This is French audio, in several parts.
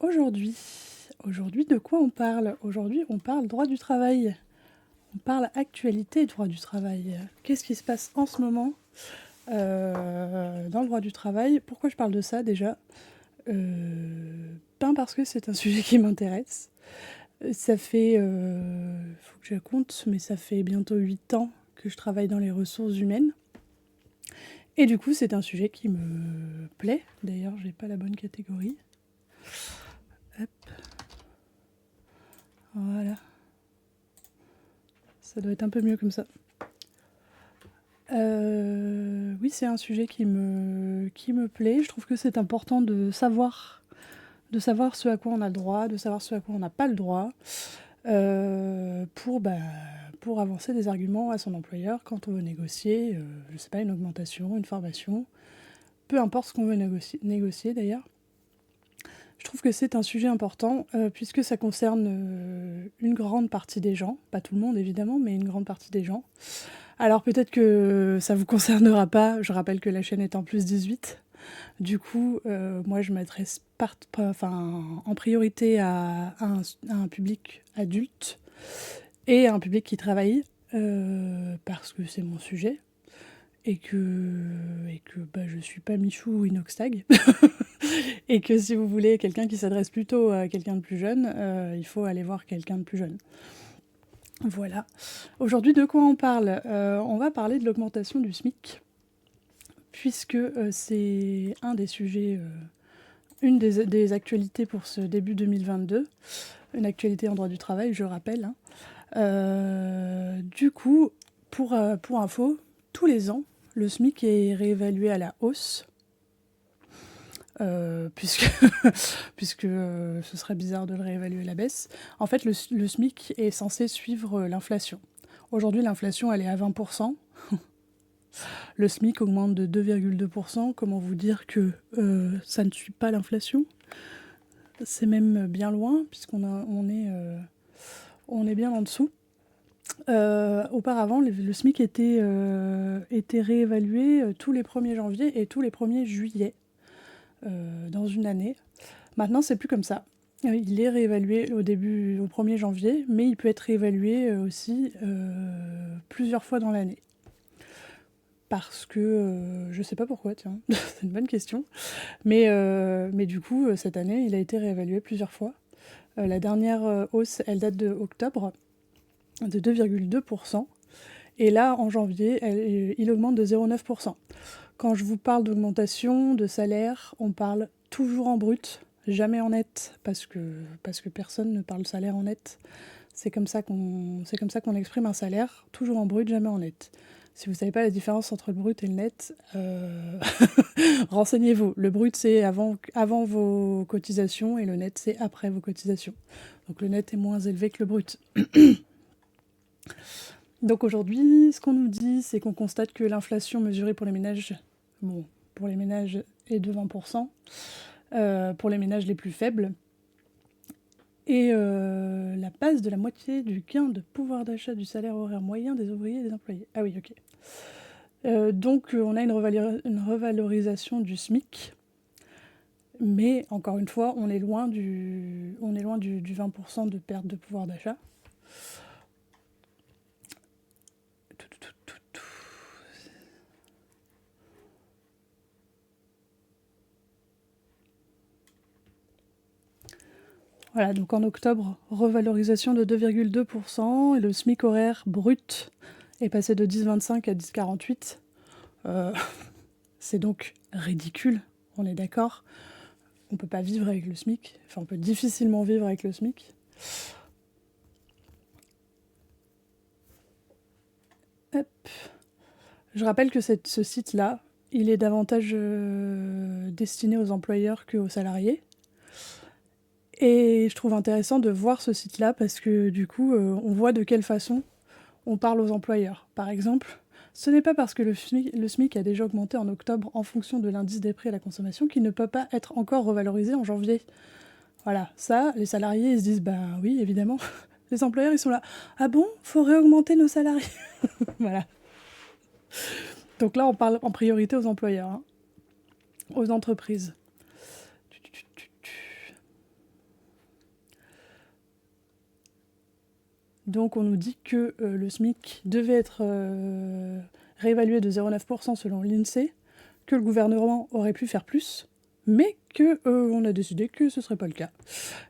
Aujourd'hui, de quoi on parle? Aujourd'hui, on parle droit du travail. On parle actualité et droit du travail. Qu'est-ce qui se passe en ce moment dans le droit du travail? Pourquoi je parle de ça déjà? Ben parce que c'est un sujet qui m'intéresse. Ça fait, faut que je compte, mais ça fait bientôt 8 ans que je travaille dans les ressources humaines. Et du coup, c'est un sujet qui me plaît. D'ailleurs, j'ai pas la bonne catégorie. Hop, voilà. Ça doit être un peu mieux comme ça. Oui, c'est un sujet qui me plaît. Je trouve que c'est important de savoir ce à quoi on a le droit, de savoir ce à quoi on n'a pas le droit, pour avancer des arguments à son employeur quand on veut négocier, je sais pas, une augmentation, une formation, peu importe ce qu'on veut négocier d'ailleurs. Je trouve que c'est un sujet important puisque ça concerne une grande partie des gens, pas tout le monde évidemment, mais une grande partie des gens. Alors peut-être que ça vous concernera pas, je rappelle que la chaîne est en plus 18. Du coup, moi je m'adresse en priorité à un public adulte et à un public qui travaille, parce que c'est mon sujet et que je suis pas Michou ou Inoxtag. Et que si vous voulez quelqu'un qui s'adresse plutôt à quelqu'un de plus jeune, il faut aller voir quelqu'un de plus jeune. Voilà. Aujourd'hui, de quoi on parle? On va parler de l'augmentation du SMIC, puisque c'est un des sujets, une des actualités pour ce début 2022, une actualité en droit du travail, je rappelle. Hein. Du coup, pour info, tous les ans, le SMIC est réévalué à la hausse, puisque, puisque ce serait bizarre de le réévaluer à la baisse. En fait, le SMIC est censé suivre l'inflation. Aujourd'hui, l'inflation, elle est à 20%. Le SMIC augmente de 2,2%. Comment vous dire que ça ne suit pas l'inflation? C'est même bien loin, on est bien en dessous. Auparavant, le SMIC était réévalué tous les 1er janvier et tous les 1er juillet dans une année. Maintenant, c'est plus comme ça. Il est réévalué au 1er janvier, mais il peut être réévalué aussi plusieurs fois dans l'année. Parce que, je sais pas pourquoi, tiens, c'est une bonne question. Mais du coup, cette année, il a été réévalué plusieurs fois. La dernière hausse, elle date de octobre, de 2,2%. Et là, en janvier, il augmente de 0,9%. Quand je vous parle d'augmentation de salaire, on parle toujours en brut, jamais en net, parce que personne ne parle salaire en net. C'est comme ça qu'on exprime un salaire, toujours en brut, jamais en net. Si vous ne savez pas la différence entre le brut et le net, renseignez-vous. Le brut, c'est avant vos cotisations et le net, c'est après vos cotisations. Donc le net est moins élevé que le brut. Donc aujourd'hui, ce qu'on nous dit, c'est qu'on constate que l'inflation mesurée pour les ménages, est de 20%, pour les ménages les plus faibles. Et la base de la moitié du gain de pouvoir d'achat du salaire horaire moyen des ouvriers et des employés. Ah oui, ok. Donc on a une revalorisation du SMIC, mais encore une fois, on est loin du 20% de perte de pouvoir d'achat. Voilà, donc en octobre, revalorisation de 2,2%, et le SMIC horaire brut est passé de 10,25 à 10,48. C'est donc ridicule, on est d'accord. On peut pas vivre avec le SMIC, enfin on peut difficilement vivre avec le SMIC. Hop. Je rappelle que ce site-là, il est davantage destiné aux employeurs qu'aux salariés. Et je trouve intéressant de voir ce site-là parce que du coup, on voit de quelle façon on parle aux employeurs. Par exemple, ce n'est pas parce que le SMIC a déjà augmenté en octobre en fonction de l'indice des prix à la consommation qu'il ne peut pas être encore revalorisé en janvier. Voilà, ça, les salariés, ils se disent, bah oui, évidemment. Les employeurs, ils sont là, ah bon, faut réaugmenter nos salariés. Voilà. Donc là, on parle en priorité aux employeurs, hein, aux entreprises. Donc on nous dit que le SMIC devait être réévalué de 0,9% selon l'INSEE, que le gouvernement aurait pu faire plus, mais qu'on a décidé que ce ne serait pas le cas,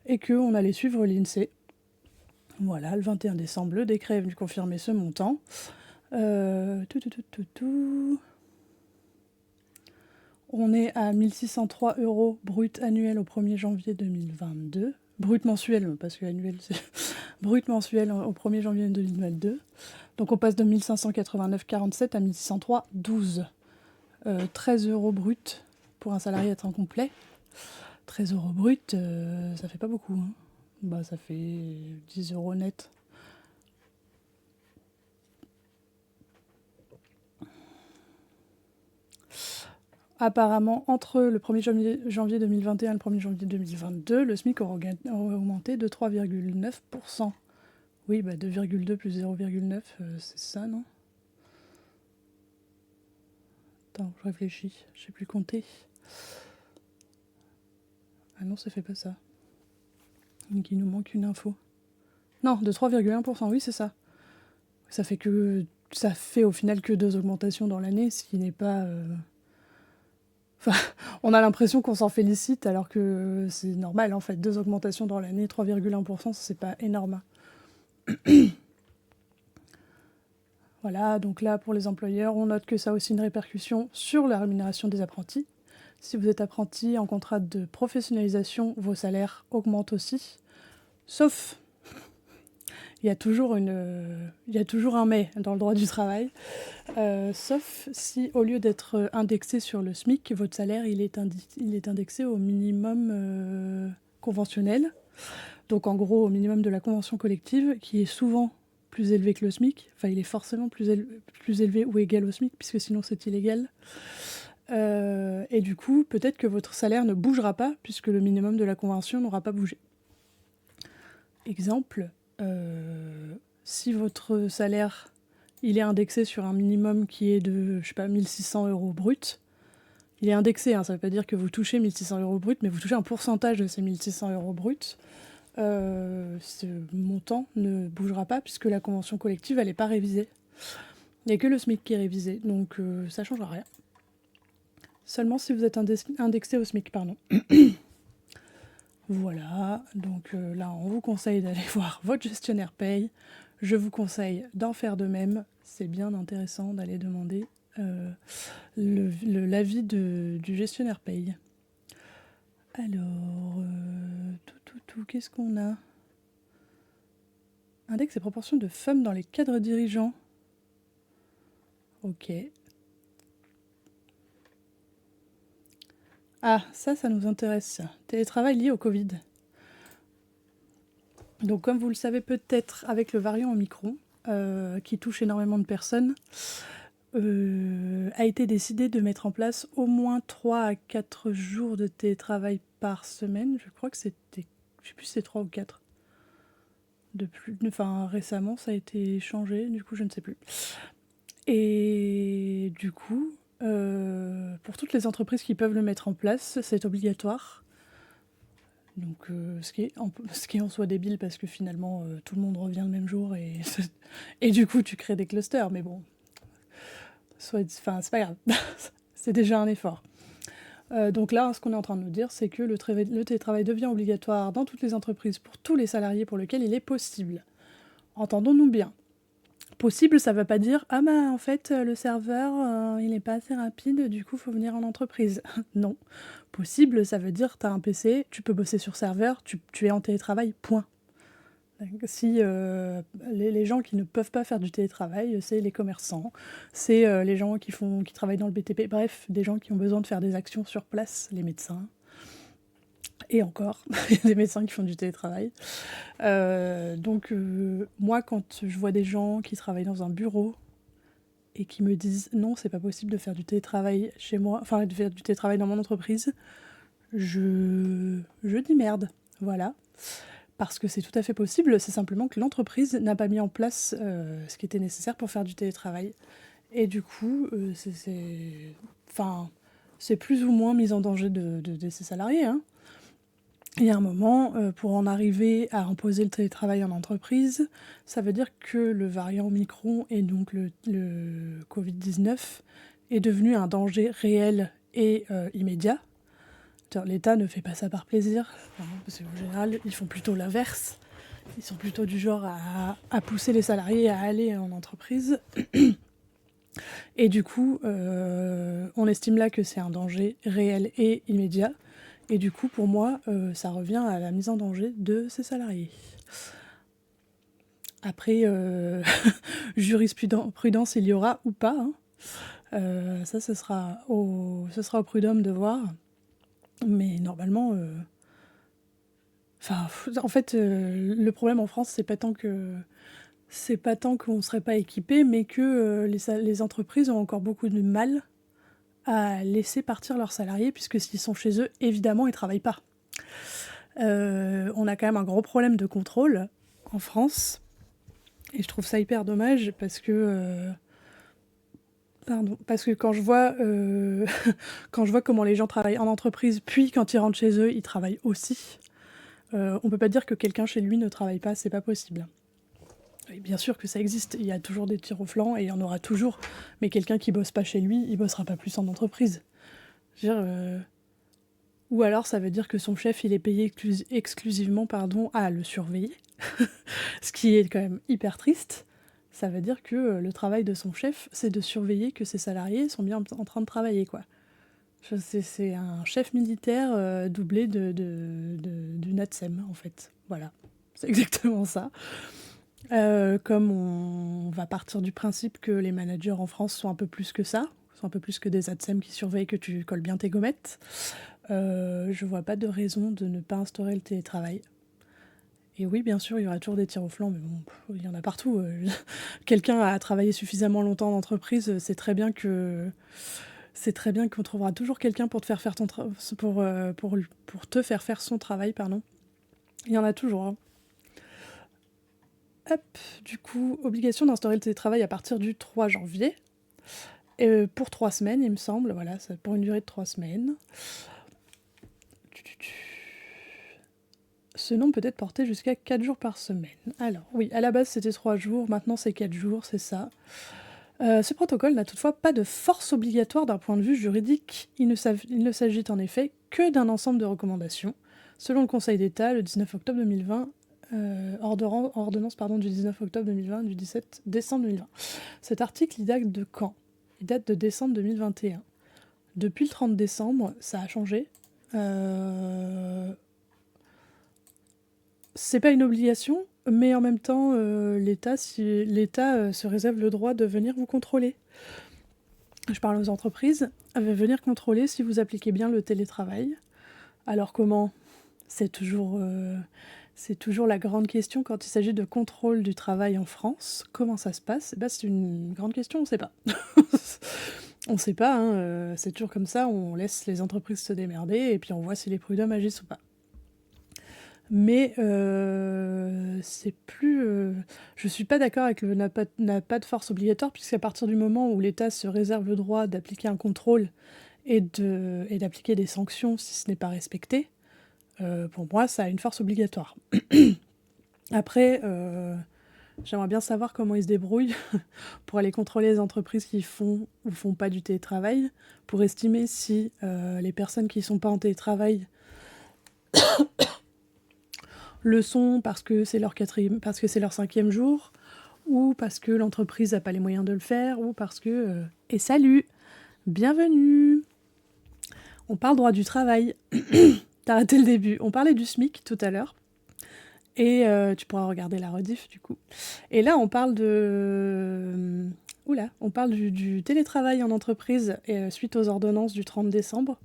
et qu'on allait suivre l'INSEE. Voilà, le 21 décembre, le décret est venu confirmer ce montant. On est à 1 603 € brut annuel au 1er janvier 2022. Brut mensuel, parce que annuel, c'est brut mensuel au 1er janvier 2022. Donc on passe de 1 589,47 à 1 603,12. 13 € brut pour un salarié à temps complet. 13 € brut, ça fait pas beaucoup. Hein. Bah, ça fait 10 € net. Apparemment, entre le 1er janvier 2021 et le 1er janvier 2022, le SMIC aurait augmenté de 3,9%. Oui, bah 2,2 plus 0,9, c'est ça, non? Attends, je réfléchis, je sais plus compter. Ah non, ça fait pas ça. Donc il nous manque une info. Non, de 3,1%, oui, c'est ça. Ça fait au final que 2 augmentations dans l'année, ce qui n'est pas... Enfin, on a l'impression qu'on s'en félicite alors que c'est normal en fait. 2 augmentations dans l'année, 3,1%, c'est pas énorme. Voilà, donc là pour les employeurs, on note que ça a aussi une répercussion sur la rémunération des apprentis. Si vous êtes apprenti en contrat de professionnalisation, vos salaires augmentent aussi. Sauf, il y a toujours un mais dans le droit du travail. Sauf si, au lieu d'être indexé sur le SMIC, votre salaire il est indexé au minimum conventionnel. Donc en gros au minimum de la convention collective, qui est souvent plus élevé que le SMIC. Enfin, il est forcément plus élevé ou égal au SMIC, puisque sinon c'est illégal. Et du coup, peut-être que votre salaire ne bougera pas, puisque le minimum de la convention n'aura pas bougé. Exemple, si votre salaire il est indexé sur un minimum qui est de, je sais pas, 1 600 € brut. Il est indexé, hein, ça ne veut pas dire que vous touchez 1 600 € brut, mais vous touchez un pourcentage de ces 1 600 € bruts. Ce montant ne bougera pas puisque la convention collective, elle n'est pas révisée. Il n'y a que le SMIC qui est révisé, donc ça ne changera rien. Seulement si vous êtes indexé au SMIC, pardon. Voilà, donc là, on vous conseille d'aller voir votre gestionnaire paye. Je vous conseille d'en faire de même. C'est bien intéressant d'aller demander l'avis du gestionnaire paye. Alors, qu'est-ce qu'on a? Index et proportion de femmes dans les cadres dirigeants. Ok. Ah, ça nous intéresse. Télétravail lié au Covid. Donc, comme vous le savez peut-être, avec le variant Omicron, qui touche énormément de personnes, a été décidé de mettre en place au moins 3 à 4 jours de télétravail par semaine. Je crois que c'était... Je sais plus si c'est 3 ou 4. Récemment, ça a été changé, du coup, je ne sais plus. Et du coup, pour toutes les entreprises qui peuvent le mettre en place, c'est obligatoire. Donc, ce qui est en soi débile parce que finalement, tout le monde revient le même jour et du coup, tu crées des clusters. Mais bon, c'est pas grave. C'est déjà un effort. Donc là, ce qu'on est en train de nous dire, c'est que le télétravail devient obligatoire dans toutes les entreprises pour tous les salariés pour lesquels il est possible. Entendons-nous bien. Possible, ça ne veut pas dire « Ah bah en fait, le serveur, il n'est pas assez rapide, du coup, il faut venir en entreprise. » Non. Possible, ça veut dire tu as un PC, tu peux bosser sur serveur, tu es en télétravail, point. Si les gens qui ne peuvent pas faire du télétravail, c'est les commerçants, c'est les gens qui travaillent dans le BTP, bref, des gens qui ont besoin de faire des actions sur place, les médecins. Et encore, il y a des médecins qui font du télétravail. Donc, moi, quand je vois des gens qui travaillent dans un bureau et qui me disent « Non, c'est pas possible de faire du télétravail chez moi, enfin, de faire du télétravail dans mon entreprise », je dis merde, voilà. Parce que c'est tout à fait possible, c'est simplement que l'entreprise n'a pas mis en place ce qui était nécessaire pour faire du télétravail. Et du coup, c'est plus ou moins mise en danger de ses salariés, hein. Il y a un moment, pour en arriver à imposer le télétravail en entreprise, ça veut dire que le variant Omicron et donc le Covid-19 est devenu un danger réel et immédiat. L'État ne fait pas ça par plaisir, parce qu'en général, ils font plutôt l'inverse. Ils sont plutôt du genre à pousser les salariés à aller en entreprise. Et du coup, on estime là que c'est un danger réel et immédiat. Et du coup, pour moi, ça revient à la mise en danger de ces salariés. Après, jurisprudence, il y aura ou pas. Hein. Ça, ce sera au prud'homme de voir. Mais normalement... en fait, le problème en France, c'est pas tant qu'on ne serait pas équipé, mais que les entreprises ont encore beaucoup de mal à laisser partir leurs salariés, puisque s'ils sont chez eux, évidemment, ils ne travaillent pas. On a quand même un gros problème de contrôle en France, et je trouve ça hyper dommage, parce que quand je vois comment les gens travaillent en entreprise, puis quand ils rentrent chez eux, ils travaillent aussi. On peut pas dire que quelqu'un chez lui ne travaille pas, c'est pas possible. Et bien sûr que ça existe, il y a toujours des tirs au flanc et il y en aura toujours, mais quelqu'un qui bosse pas chez lui, il bossera pas plus en entreprise. Je veux dire, ou alors ça veut dire que son chef il est payé exclusivement à le surveiller, ce qui est quand même hyper triste. Ça veut dire que le travail de son chef, c'est de surveiller que ses salariés sont bien en train de travailler, quoi. C'est un chef militaire doublé du NATSEM, en fait. Voilà, c'est exactement ça. Comme on va partir du principe que les managers en France sont un peu plus que ça, sont un peu plus que des ATSEM qui surveillent que tu colles bien tes gommettes, je vois pas de raison de ne pas instaurer le télétravail. Et oui, bien sûr, il y aura toujours des tirs au flanc, mais bon, il y en a partout. Quelqu'un a travaillé suffisamment longtemps en entreprise, c'est très bien qu'on trouvera toujours quelqu'un pour te faire pour te faire faire son travail, pardon. Il y en a toujours. Hein. Hop, du coup, obligation d'instaurer le télétravail à partir du 3 janvier. Pour 3 semaines, il me semble. Voilà, pour une durée de 3 semaines. Ce nombre peut être porté jusqu'à 4 jours par semaine. Alors, oui, à la base, c'était 3 jours. Maintenant, c'est 4 jours, c'est ça. Ce protocole n'a toutefois pas de force obligatoire d'un point de vue juridique. Il ne s'agit en effet que d'un ensemble de recommandations. Selon le Conseil d'État, le 19 octobre 2020, ordonnance du 19 octobre 2020, du 17 décembre 2020. Cet article, il date de quand ? Il date de décembre 2021. Depuis le 30 décembre, ça a changé. C'est pas une obligation, mais en même temps, l'État se réserve le droit de venir vous contrôler. Je parle aux entreprises, venir contrôler si vous appliquez bien le télétravail. Alors comment ? C'est toujours la grande question quand il s'agit de contrôle du travail en France. Comment ça se passe ? C'est une grande question, on ne sait pas. On ne sait pas, hein, c'est toujours comme ça, on laisse les entreprises se démerder et puis on voit si les prud'hommes agissent ou pas. Mais c'est plus... je suis pas d'accord avec le n'a pas de force obligatoire, puisqu'à partir du moment où l'État se réserve le droit d'appliquer un contrôle et d'appliquer des sanctions si ce n'est pas respecté, pour moi, ça a une force obligatoire. Après, j'aimerais bien savoir comment ils se débrouillent pour aller contrôler les entreprises qui font ou font pas du télétravail, pour estimer si les personnes qui sont pas en télétravail le sont parce que c'est leur 5e jour, ou parce que l'entreprise n'a pas les moyens de le faire, ou parce que... Et salut, bienvenue. On parle droit du travail. T'as raté le début. On parlait du SMIC tout à l'heure. Et tu pourras regarder la rediff du coup. Et là, on parle du télétravail en entreprise suite aux ordonnances du 30 décembre.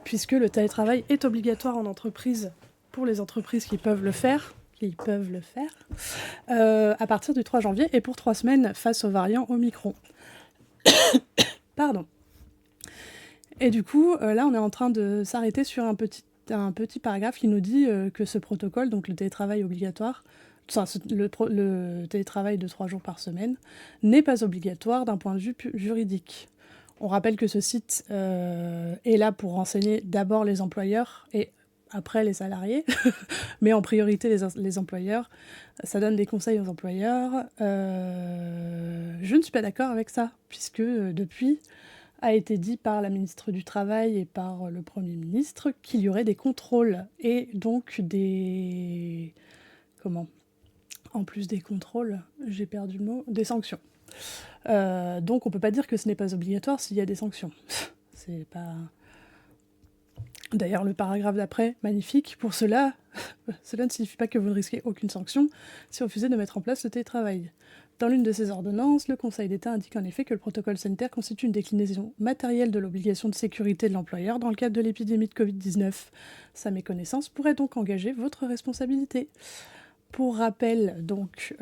Puisque le télétravail est obligatoire en entreprise pour les entreprises qui peuvent le faire, à partir du 3 janvier et pour 3 semaines face aux variants Omicron. Pardon. Et du coup, là, on est en train de s'arrêter sur un petit paragraphe qui nous dit que ce protocole, donc le télétravail obligatoire, le télétravail de 3 jours par semaine, n'est pas obligatoire d'un point de vue juridique. On rappelle que ce site est là pour renseigner d'abord les employeurs et après les salariés, mais en priorité les employeurs. Ça donne des conseils aux employeurs. Je ne suis pas d'accord avec ça, puisque depuis a été dit par la ministre du Travail et par le Premier ministre qu'il y aurait des contrôles et donc des... Comment ? En plus des contrôles, j'ai perdu le mot, des sanctions. Donc on peut pas dire que ce n'est pas obligatoire s'il y a des sanctions. C'est pas... D'ailleurs, le paragraphe d'après, magnifique. Pour cela, cela ne signifie pas que vous ne risquez aucune sanction si vous refusez de mettre en place le télétravail. Dans l'une de ses ordonnances, le Conseil d'État indique en effet que le protocole sanitaire constitue une déclinaison matérielle de l'obligation de sécurité de l'employeur dans le cadre de l'épidémie de Covid-19. Sa méconnaissance pourrait donc engager votre responsabilité. Pour rappel, donc,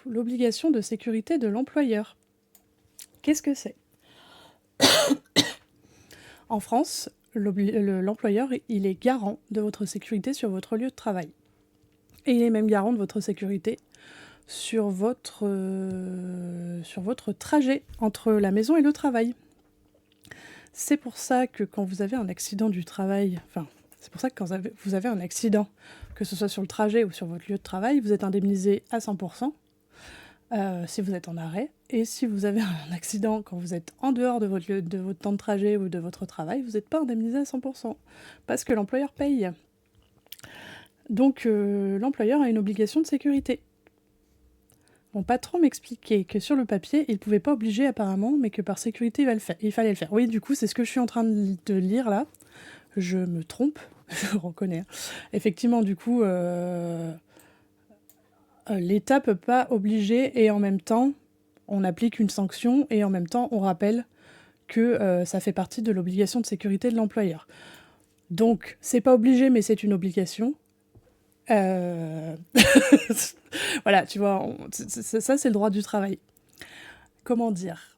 l'obligation de sécurité de l'employeur. Qu'est-ce que c'est ? En France, l'employeur, il est garant de votre sécurité sur votre lieu de travail. Et il est même garant de votre sécurité sur votre trajet entre la maison et le travail. C'est pour ça que quand vous avez un accident du travail, c'est pour ça que quand vous avez un accident, que ce soit sur le trajet ou sur votre lieu de travail, vous êtes indemnisé à 100%. Si vous êtes en arrêt, et si vous avez un accident quand vous êtes en dehors de votre temps de trajet ou de votre travail, vous n'êtes pas indemnisé à 100%, parce que l'employeur paye. Donc l'employeur a une obligation de sécurité. Mon patron m'expliquait que sur le papier, il ne pouvait pas obliger apparemment, mais que par sécurité, il fallait le faire. Oui, du coup, c'est ce que je suis en train de lire là. Je me trompe, je reconnais. Effectivement, du coup... l'État peut pas obliger et en même temps, on applique une sanction et en même temps, on rappelle que ça fait partie de l'obligation de sécurité de l'employeur. Donc, c'est pas obligé, mais c'est une obligation. Voilà, tu vois, ça, c'est le droit du travail. Comment dire ?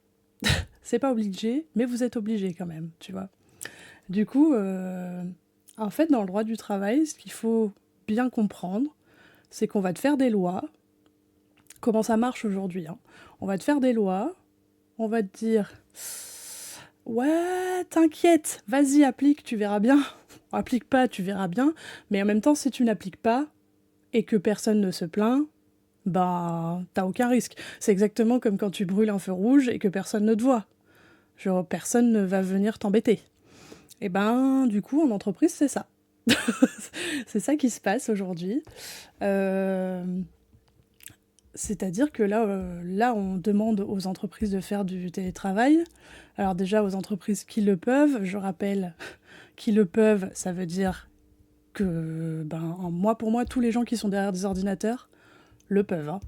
C'est pas obligé, mais vous êtes obligé quand même, tu vois. Du coup, en fait, dans le droit du travail, ce qu'il faut bien comprendre, c'est qu'on va te faire des lois. Comment ça marche aujourd'hui, hein. On va te faire des lois, on va te dire « Ouais, t'inquiète, vas-y, applique, tu verras bien. » Applique pas, tu verras bien. Mais en même temps, si tu n'appliques pas et que personne ne se plaint, bah, t'as aucun risque. C'est exactement comme quand tu brûles un feu rouge et que personne ne te voit. Genre, personne ne va venir t'embêter. Et ben, du coup, en entreprise, c'est ça. C'est ça qui se passe aujourd'hui. C'est-à-dire que là, on demande aux entreprises de faire du télétravail. Alors déjà, aux entreprises qui le peuvent, je rappelle, qui le peuvent, ça veut dire que, pour moi, tous les gens qui sont derrière des ordinateurs le peuvent, hein.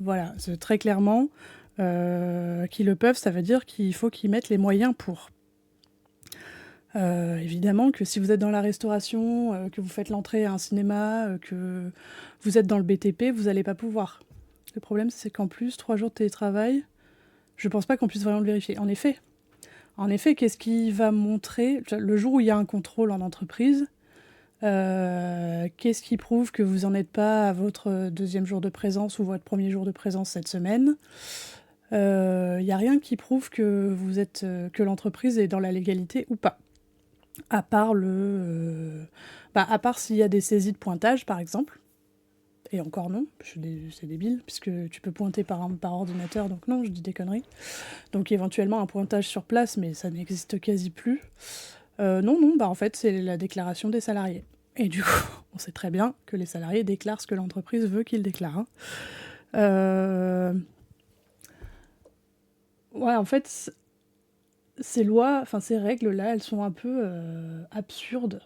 Voilà, c'est très clairement, qui le peuvent, ça veut dire qu'il faut qu'ils mettent les moyens pour. Évidemment que si vous êtes dans la restauration, que vous faites l'entrée à un cinéma, que vous êtes dans le BTP, vous n'allez pas pouvoir. Le problème, c'est qu'en plus, 3 jours de télétravail, je pense pas qu'on puisse vraiment le vérifier. En effet, qu'est-ce qui va montrer, le jour où il y a un contrôle en entreprise, qu'est-ce qui prouve que vous n'en êtes pas à votre 2e jour de présence ou votre 1er jour de présence cette semaine ? Il n'y a rien qui prouve que que l'entreprise est dans la légalité ou pas. À part s'il y a des saisies de pointage, par exemple. Et encore non, c'est débile, puisque tu peux pointer par ordinateur, donc non, je dis des conneries. Donc éventuellement un pointage sur place, mais ça n'existe quasi plus. Non, en fait, c'est la déclaration des salariés. Et du coup, on sait très bien que les salariés déclarent ce que l'entreprise veut qu'ils déclarent, hein. Ouais, en fait, ces règles-là, elles sont un peu absurdes.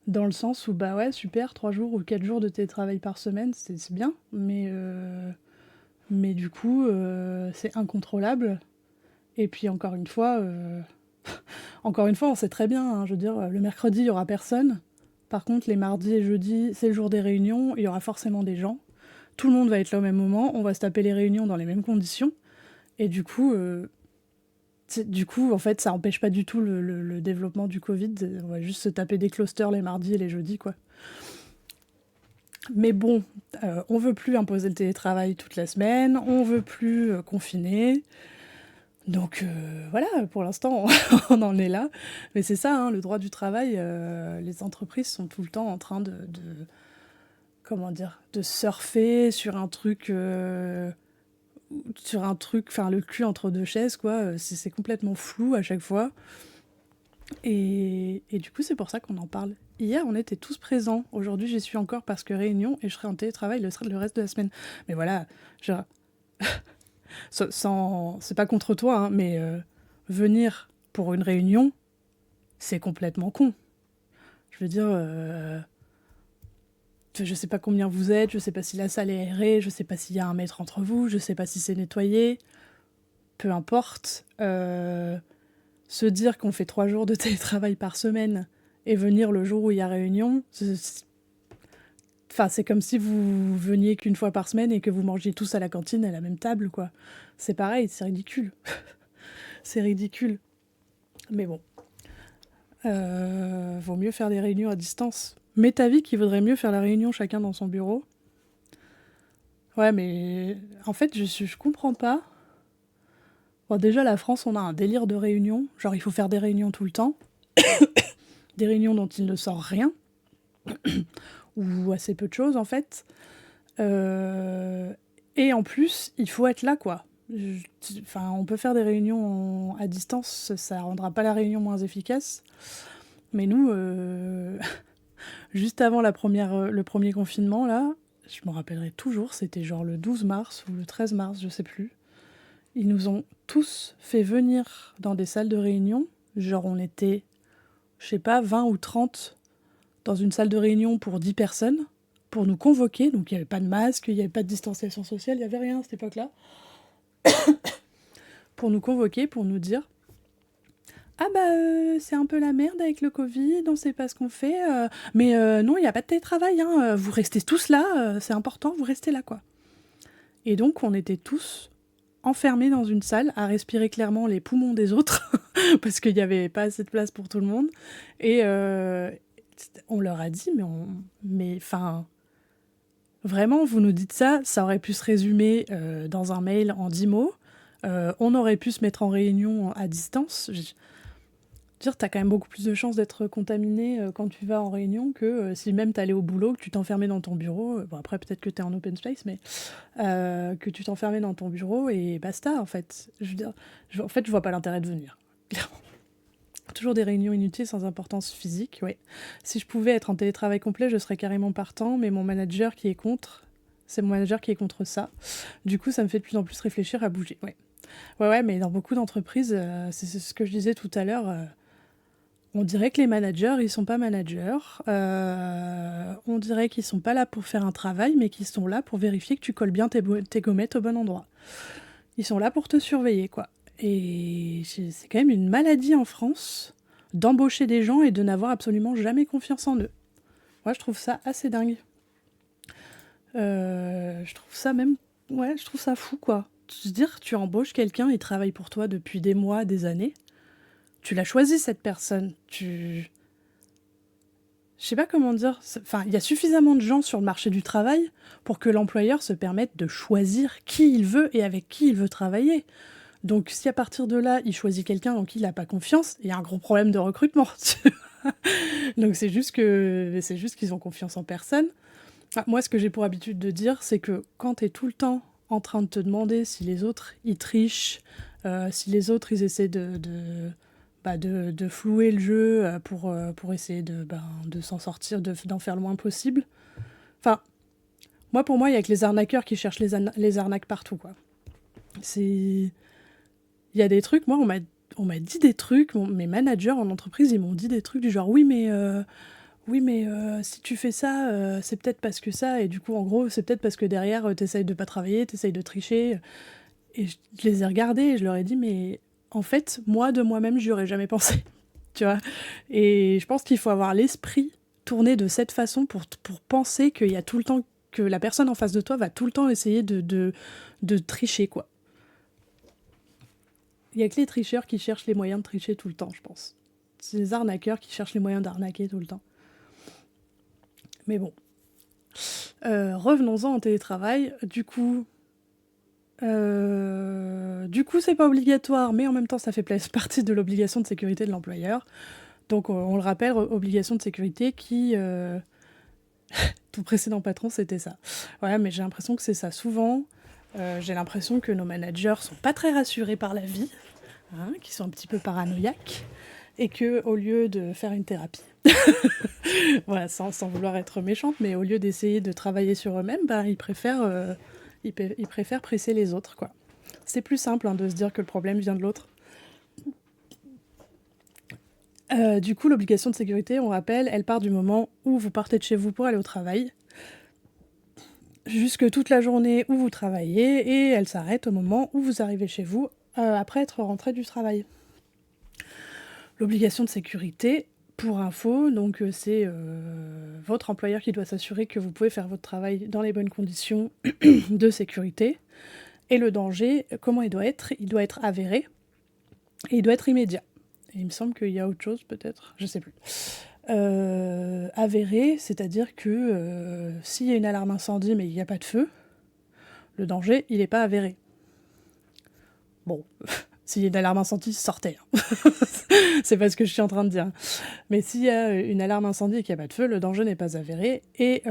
Dans le sens où, bah ouais, super, 3 jours ou 4 jours de télétravail par semaine, c'est bien, mais du coup, c'est incontrôlable. Et puis encore une fois, on sait très bien, hein, je veux dire, le mercredi, il n'y aura personne. Par contre, les mardis et jeudis, c'est le jour des réunions, il y aura forcément des gens. Tout le monde va être là au même moment, on va se taper les réunions dans les mêmes conditions. Et du coup, en fait, ça empêche pas du tout le développement du Covid. On va juste se taper des clusters les mardis et les jeudis, quoi. Mais bon, on veut plus imposer le télétravail toute la semaine, on veut plus confiner. Donc voilà, pour l'instant, on en est là. Mais c'est ça, hein, le droit du travail, les entreprises sont tout le temps en train comment dire, de surfer sur un truc, enfin le cul entre deux chaises, quoi. C'est complètement flou à chaque fois. Et du coup, c'est pour ça qu'on en parle. Hier, on était tous présents. Aujourd'hui, j'y suis encore parce que réunion et je serai en télétravail le reste de la semaine. Mais voilà, genre, c'est pas contre toi, hein, mais venir pour une réunion, c'est complètement con. Je veux dire, je sais pas combien vous êtes, je sais pas si la salle est aérée, je sais pas s'il y a un mètre entre vous, je sais pas si c'est nettoyé, peu importe. Se dire qu'on fait 3 jours de télétravail par semaine et venir le jour où il y a réunion, enfin, c'est comme si vous veniez qu'une fois par semaine et que vous mangiez tous à la cantine à la même table, quoi. C'est pareil, c'est ridicule. C'est ridicule. Mais bon, vaut mieux faire des réunions à distance. Mais ta vie qu'il vaudrait mieux faire la réunion chacun dans son bureau. Ouais, mais en fait, je comprends pas. Bon, déjà, la France, on a un délire de réunion. Genre, il faut faire des réunions tout le temps. Des réunions dont il ne sort rien. Ou assez peu de choses, en fait. Et en plus, il faut être là, quoi. Enfin, on peut faire des réunions à distance, ça rendra pas la réunion moins efficace. Mais nous, juste avant le premier confinement, là, je me rappellerai toujours, c'était genre le 12 mars ou le 13 mars, je sais plus. Ils nous ont tous fait venir dans des salles de réunion. Genre, on était, je sais pas, 20 ou 30 dans une salle de réunion pour 10 personnes, pour nous convoquer. Donc, il n'y avait pas de masque, il n'y avait pas de distanciation sociale, il n'y avait rien à cette époque-là. Pour nous convoquer, pour nous dire « Ah bah, c'est un peu la merde avec le Covid, on sait pas ce qu'on fait. Mais non, il n'y a pas de télétravail, hein, vous restez tous là, c'est important, vous restez là, quoi. » Et donc, on était tous enfermés dans une salle à respirer clairement les poumons des autres parce qu'il n'y avait pas assez de place pour tout le monde. Et on leur a dit, mais enfin, vraiment, vous nous dites ça, ça aurait pu se résumer dans un mail en 10 mots. On aurait pu se mettre en réunion à distance. Je veux dire, t'as quand même beaucoup plus de chances d'être contaminé quand tu vas en réunion que si même t'allais au boulot, que tu t'enfermais dans ton bureau. Bon, après, peut-être que t'es en open space, mais que tu t'enfermais dans ton bureau et basta, en fait. Je veux dire, en fait, je vois pas l'intérêt de venir. Clairement. Toujours des réunions inutiles sans importance physique, ouais. Si je pouvais être en télétravail complet, je serais carrément partant, mais mon manager qui est contre, c'est mon manager qui est contre ça. Du coup, ça me fait de plus en plus réfléchir à bouger, ouais. Ouais, mais dans beaucoup d'entreprises, c'est ce que je disais tout à l'heure, on dirait que les managers, ils sont pas managers. On dirait qu'ils sont pas là pour faire un travail, mais qu'ils sont là pour vérifier que tu colles bien tes gommettes au bon endroit. Ils sont là pour te surveiller, quoi. Et c'est quand même une maladie en France d'embaucher des gens et de n'avoir absolument jamais confiance en eux. Moi, je trouve ça assez dingue. Je trouve ça même... Ouais, je trouve ça fou, quoi. Se dire, tu embauches quelqu'un, il travaille pour toi depuis des mois, des années. Tu l'as choisi, cette personne. Je sais pas comment dire. Enfin, il y a suffisamment de gens sur le marché du travail pour que l'employeur se permette de choisir qui il veut et avec qui il veut travailler. Donc, si à partir de là, il choisit quelqu'un en qui il n'a pas confiance, il y a un gros problème de recrutement. Donc, c'est juste qu'ils ont confiance en personne. Ah, moi, ce que j'ai pour habitude de dire, c'est que quand tu es tout le temps en train de te demander si les autres, ils trichent, si les autres, ils essaient de flouer le jeu pour essayer de s'en sortir, d'en faire le moins possible. Enfin, pour moi, il y a que les arnaqueurs qui cherchent les arnaques partout, quoi. Il y a des trucs, moi, on m'a dit des trucs, mes managers en entreprise, ils m'ont dit des trucs du genre, oui, mais si tu fais ça, c'est peut-être parce que ça, et du coup, en gros, c'est peut-être parce que derrière, t'essayes de pas travailler, t'essayes de tricher. Et je les ai regardés et je leur ai dit, mais en fait, moi, de moi-même, j'y aurais jamais pensé, tu vois. Et je pense qu'il faut avoir l'esprit tourné de cette façon pour penser qu'il y a tout le temps, que la personne en face de toi va tout le temps essayer de tricher, quoi. Il y a que les tricheurs qui cherchent les moyens de tricher tout le temps, je pense. C'est les arnaqueurs qui cherchent les moyens d'arnaquer tout le temps. Mais bon. Revenons-en au télétravail. Du coup, Du coup, c'est pas obligatoire, mais en même temps, ça fait partie de l'obligation de sécurité de l'employeur. Donc, on le rappelle, obligation de sécurité qui... Ton précédent patron, c'était ça. Ouais, mais j'ai l'impression que c'est ça. Souvent, j'ai l'impression que nos managers sont pas très rassurés par la vie, hein, qui sont un petit peu paranoïaques, et que au lieu de faire une thérapie, voilà, sans vouloir être méchante, mais au lieu d'essayer de travailler sur eux-mêmes, ben, ils préfèrent presser les autres, quoi. C'est plus simple, hein, de se dire que le problème vient de l'autre. Du coup, l'obligation de sécurité, on rappelle, elle part du moment où vous partez de chez vous pour aller au travail, jusque toute la journée où vous travaillez, et elle s'arrête au moment où vous arrivez chez vous, après être rentré du travail. L'obligation de sécurité, pour info, donc c'est votre employeur qui doit s'assurer que vous pouvez faire votre travail dans les bonnes conditions de sécurité. Et le danger, comment il doit être? Il doit être avéré et il doit être immédiat. Et il me semble qu'il y a autre chose peut-être, je sais plus. Avéré, c'est-à-dire que s'il y a une alarme incendie mais il n'y a pas de feu, le danger, il n'est pas avéré. Bon, s'il y a une alarme incendie, sortez. C'est pas ce que je suis en train de dire. Mais s'il y a une alarme incendie et qu'il n'y a pas de feu, le danger n'est pas avéré. Et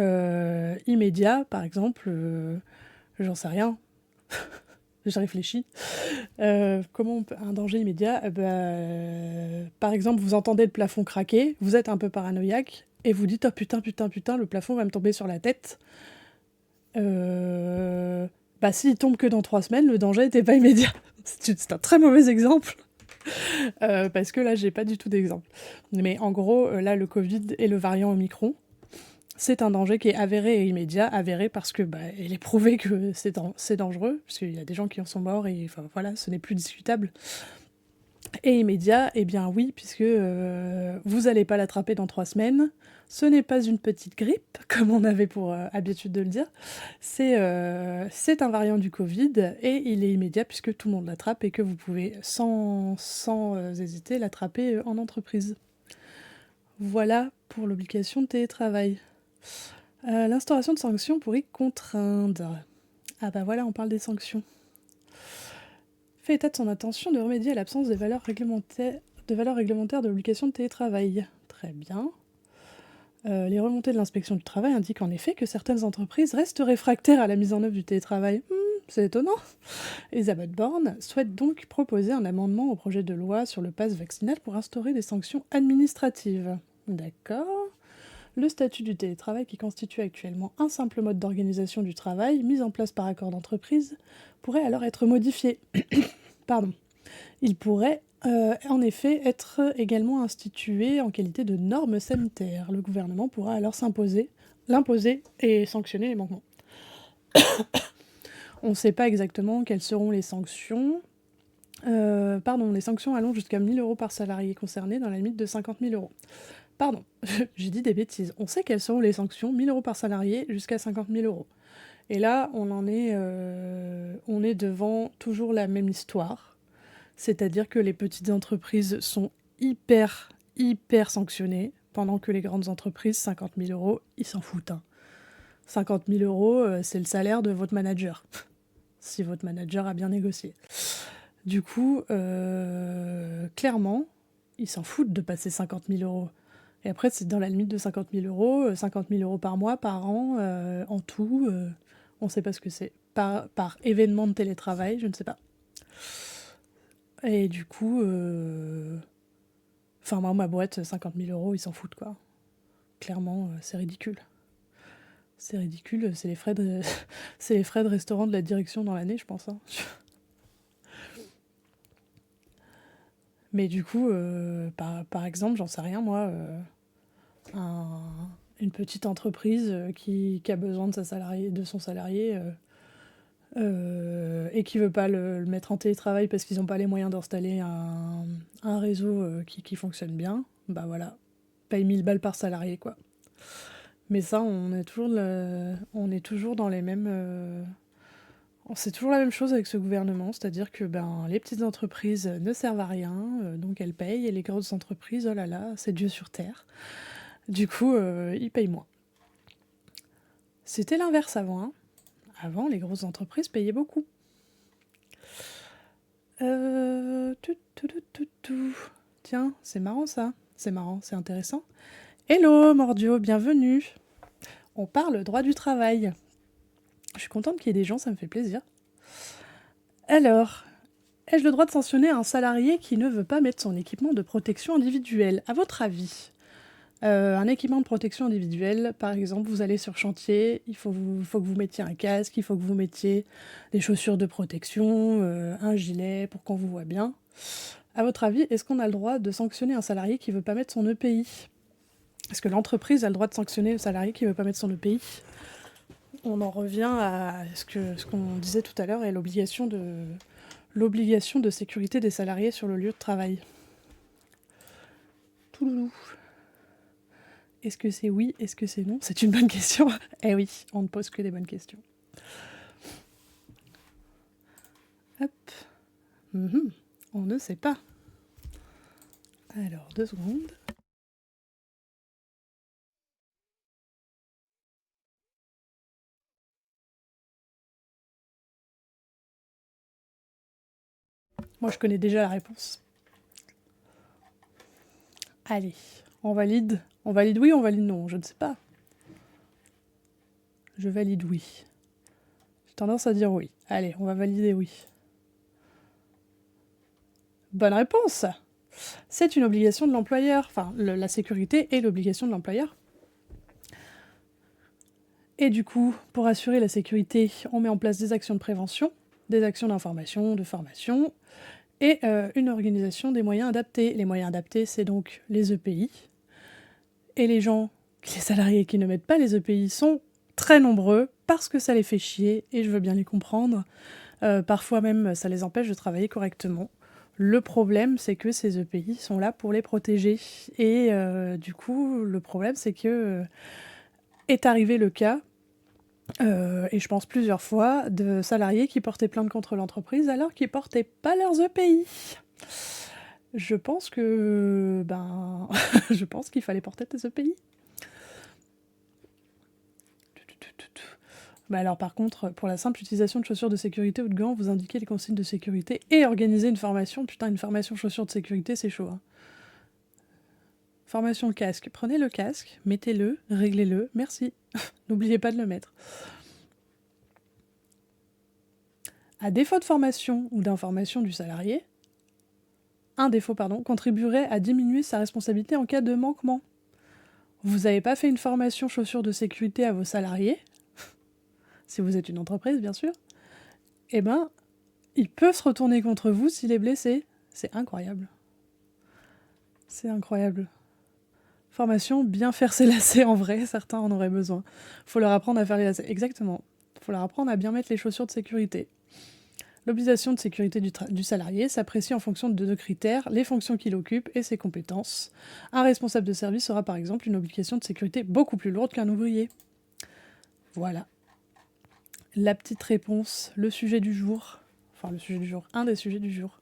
immédiat, par exemple, j'en sais rien, j'ai réfléchi. Comment un danger immédiat, par exemple, vous entendez le plafond craquer, vous êtes un peu paranoïaque, et vous dites « Oh putain, le plafond va me tomber sur la tête ». S'il tombe que dans 3 semaines, le danger n'était pas immédiat. C'est un très mauvais exemple. Parce que là, j'ai pas du tout d'exemple. Mais en gros, là, le Covid et le variant Omicron, c'est un danger qui est avéré et immédiat. Avéré parce que il est prouvé que c'est dangereux, parce qu'il y a des gens qui en sont morts, et enfin voilà, ce n'est plus discutable. Et immédiat, eh bien oui, puisque vous n'allez pas l'attraper dans 3 semaines. Ce n'est pas une petite grippe, comme on avait pour habitude de le dire. C'est un variant du Covid, et il est immédiat puisque tout le monde l'attrape et que vous pouvez sans hésiter l'attraper en entreprise. Voilà pour l'obligation de télétravail. L'instauration de sanctions pour y contraindre. Ah bah voilà, on parle des sanctions. Fait état de son intention de remédier à l'absence des valeurs réglementaires de l'obligation de télétravail. Très bien. Les remontées de l'inspection du travail indiquent en effet que certaines entreprises restent réfractaires à la mise en œuvre du télétravail. C'est étonnant. Elisabeth Borne souhaite donc proposer un amendement au projet de loi sur le pass vaccinal pour instaurer des sanctions administratives. D'accord. Le statut du télétravail, qui constitue actuellement un simple mode d'organisation du travail mis en place par accord d'entreprise, pourrait alors être modifié. Pardon. Il pourrait en effet être également institué en qualité de norme sanitaire. Le gouvernement pourra alors l'imposer et sanctionner les manquements. On ne sait pas exactement quelles seront les sanctions. Les sanctions allant jusqu'à 1 000 € par salarié concerné dans la limite de 50 000 €. Pardon, j'ai dit des bêtises. On sait quelles seront les sanctions, 1 000 € par salarié jusqu'à 50 000 €. Et là, on est devant toujours la même histoire. C'est-à-dire que les petites entreprises sont hyper sanctionnées, pendant que les grandes entreprises, 50 000 €, ils s'en foutent. 50 000 €, c'est le salaire de votre manager, si votre manager a bien négocié. Du coup, clairement, ils s'en foutent de passer 50 000 €. Et après, c'est dans la limite de 50 000 €, 50 000 € par mois, par an, en tout, on ne sait pas ce que c'est. Par événement de télétravail, je ne sais pas. Et du coup, moi, ma boîte, 50 000 €, ils s'en foutent, quoi. Clairement, c'est ridicule. C'est ridicule, c'est les frais de restaurant de la direction dans l'année, je pense. Hein. Mais du coup, par exemple, j'en sais rien, moi, une petite entreprise qui a besoin de son salarié et qui veut pas le mettre en télétravail parce qu'ils n'ont pas les moyens d'installer un réseau qui fonctionne bien, bah voilà, paye 1 000 balles par salarié, quoi. Mais ça, on est toujours dans les mêmes... C'est toujours la même chose avec ce gouvernement, c'est-à-dire que les petites entreprises ne servent à rien, donc elles payent, et les grosses entreprises, oh là là, c'est Dieu sur terre. Du coup, ils payent moins. C'était l'inverse avant, hein. Avant, les grosses entreprises payaient beaucoup. Tout. Tiens, c'est marrant ça. C'est marrant, c'est intéressant. Hello Mordio, bienvenue. On parle droit du travail. Je suis contente qu'il y ait des gens, ça me fait plaisir. Alors, ai-je le droit de sanctionner un salarié qui ne veut pas mettre son équipement de protection individuelle? À votre avis, un équipement de protection individuelle, par exemple, vous allez sur chantier, il faut que vous mettiez un casque, il faut que vous mettiez des chaussures de protection, un gilet pour qu'on vous voit bien. À votre avis, est-ce qu'on a le droit de sanctionner un salarié qui ne veut pas mettre son EPI? Est-ce que l'entreprise a le droit de sanctionner le salarié qui ne veut pas mettre son EPI? On en revient à ce qu'on disait tout à l'heure et l'obligation de sécurité des salariés sur le lieu de travail. Touloulou. Est-ce que c'est oui? Est-ce que c'est non? C'est une bonne question. Eh oui, on ne pose que des bonnes questions. Hop. On ne sait pas. Alors, 2 secondes. Moi, je connais déjà la réponse. Allez, on valide. On valide oui, on valide non, je ne sais pas. Je valide oui. J'ai tendance à dire oui. Allez, on va valider oui. Bonne réponse! C'est une obligation de l'employeur. Enfin, la sécurité est l'obligation de l'employeur. Et du coup, pour assurer la sécurité, on met en place des actions de prévention, des actions d'information, de formation, et une organisation des moyens adaptés. Les moyens adaptés, c'est donc les EPI. Et les salariés qui ne mettent pas les EPI sont très nombreux parce que ça les fait chier, et je veux bien les comprendre. Parfois même, ça les empêche de travailler correctement. Le problème, c'est que ces EPI sont là pour les protéger. Et du coup, le problème, c'est que est arrivé le cas, et je pense plusieurs fois, de salariés qui portaient plainte contre l'entreprise alors qu'ils portaient pas leurs EPI. Je pense que... je pense qu'il fallait porter tes EPI. Alors par contre, pour la simple utilisation de chaussures de sécurité ou de gants, vous indiquez les consignes de sécurité et organisez une formation. Putain, une formation chaussures de sécurité, c'est chaud. Hein. Formation casque. Prenez le casque, mettez-le, réglez-le, merci. N'oubliez pas de le mettre. À défaut de formation ou d'information du salarié, un défaut, contribuerait à diminuer sa responsabilité en cas de manquement. Vous n'avez pas fait une formation chaussures de sécurité à vos salariés, si vous êtes une entreprise, bien sûr, eh ben, il peut se retourner contre vous s'il est blessé. C'est incroyable. C'est incroyable. Formation, bien faire ses lacets en vrai, certains en auraient besoin. Faut leur apprendre à faire les lacets. Exactement. Faut leur apprendre à bien mettre les chaussures de sécurité. L'obligation de sécurité du salarié s'apprécie en fonction de 2 critères, les fonctions qu'il occupe et ses compétences. Un responsable de service aura par exemple une obligation de sécurité beaucoup plus lourde qu'un ouvrier. Voilà. La petite réponse, le sujet du jour. Enfin, le sujet du jour, un des sujets du jour.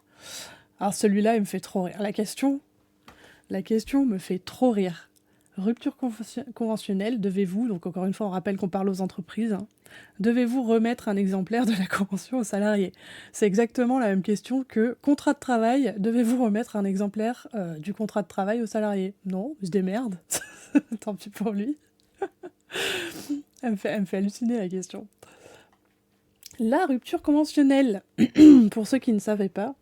Alors celui-là, il me fait trop rire. La question me fait trop rire. Rupture conventionnelle, devez-vous, donc encore une fois on rappelle qu'on parle aux entreprises, hein, devez-vous remettre un exemplaire de la convention aux salariés? C'est exactement la même question que contrat de travail, devez-vous remettre un exemplaire du contrat de travail aux salariés? Non, il se démerde, tant pis pour lui. Elle me fait halluciner la question. La rupture conventionnelle, pour ceux qui ne savaient pas,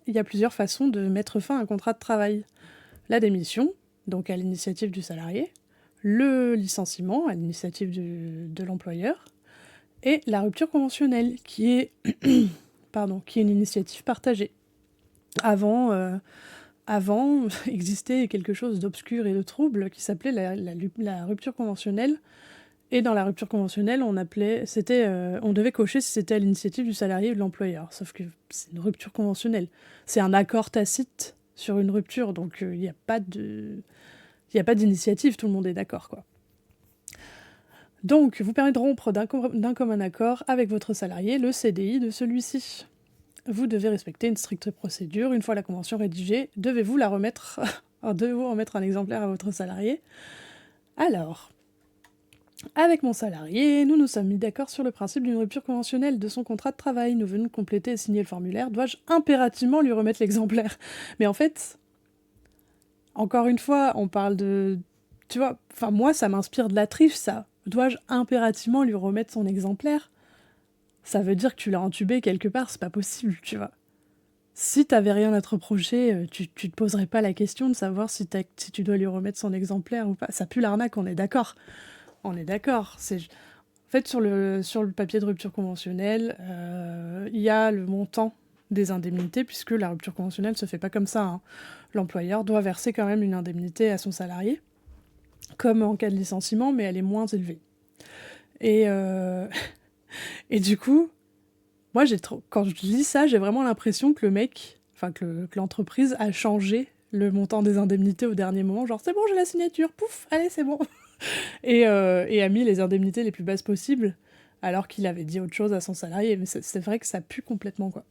il y a plusieurs façons de mettre fin à un contrat de travail. La démission, donc à l'initiative du salarié, le licenciement à l'initiative de l'employeur, et la rupture conventionnelle, qui est, qui est une initiative partagée. Avant existait quelque chose d'obscur et de trouble qui s'appelait la rupture conventionnelle. Et dans la rupture conventionnelle, on devait cocher si c'était à l'initiative du salarié ou de l'employeur. Sauf que c'est une rupture conventionnelle. C'est un accord tacite sur une rupture, donc il n'y a pas d'initiative, tout le monde est d'accord, quoi. Donc, vous permet de rompre d'un commun accord avec votre salarié le CDI de celui-ci. Vous devez respecter une stricte procédure. Une fois la convention rédigée, devez-vous remettre un exemplaire à votre salarié. Alors, Avec mon salarié, nous nous sommes mis d'accord sur le principe d'une rupture conventionnelle de son contrat de travail. Nous venons de compléter et signer le formulaire. Dois-je impérativement lui remettre l'exemplaire? Mais en fait, encore une fois, on parle de... Tu vois, enfin moi, ça m'inspire de la triche, ça. Dois-je impérativement lui remettre son exemplaire? Ça veut dire que tu l'as entubé quelque part, c'est pas possible, tu vois. Si t'avais rien à te reprocher, tu te poserais pas la question de savoir si tu dois lui remettre son exemplaire ou pas. Ça pue l'arnaque, on est d'accord. On est d'accord. En fait, sur le papier de rupture conventionnelle, il y a le montant des indemnités, puisque la rupture conventionnelle se fait pas comme ça, hein. L'employeur doit verser quand même une indemnité à son salarié, comme en cas de licenciement, mais elle est moins élevée. Et, et du coup, moi, quand je lis ça, j'ai vraiment l'impression que le mec, enfin que l'entreprise a changé le montant des indemnités au dernier moment. Genre, c'est bon, j'ai la signature, pouf, allez, c'est bon. Et a mis les indemnités les plus basses possibles, alors qu'il avait dit autre chose à son salarié. Mais c'est vrai que ça pue complètement, quoi.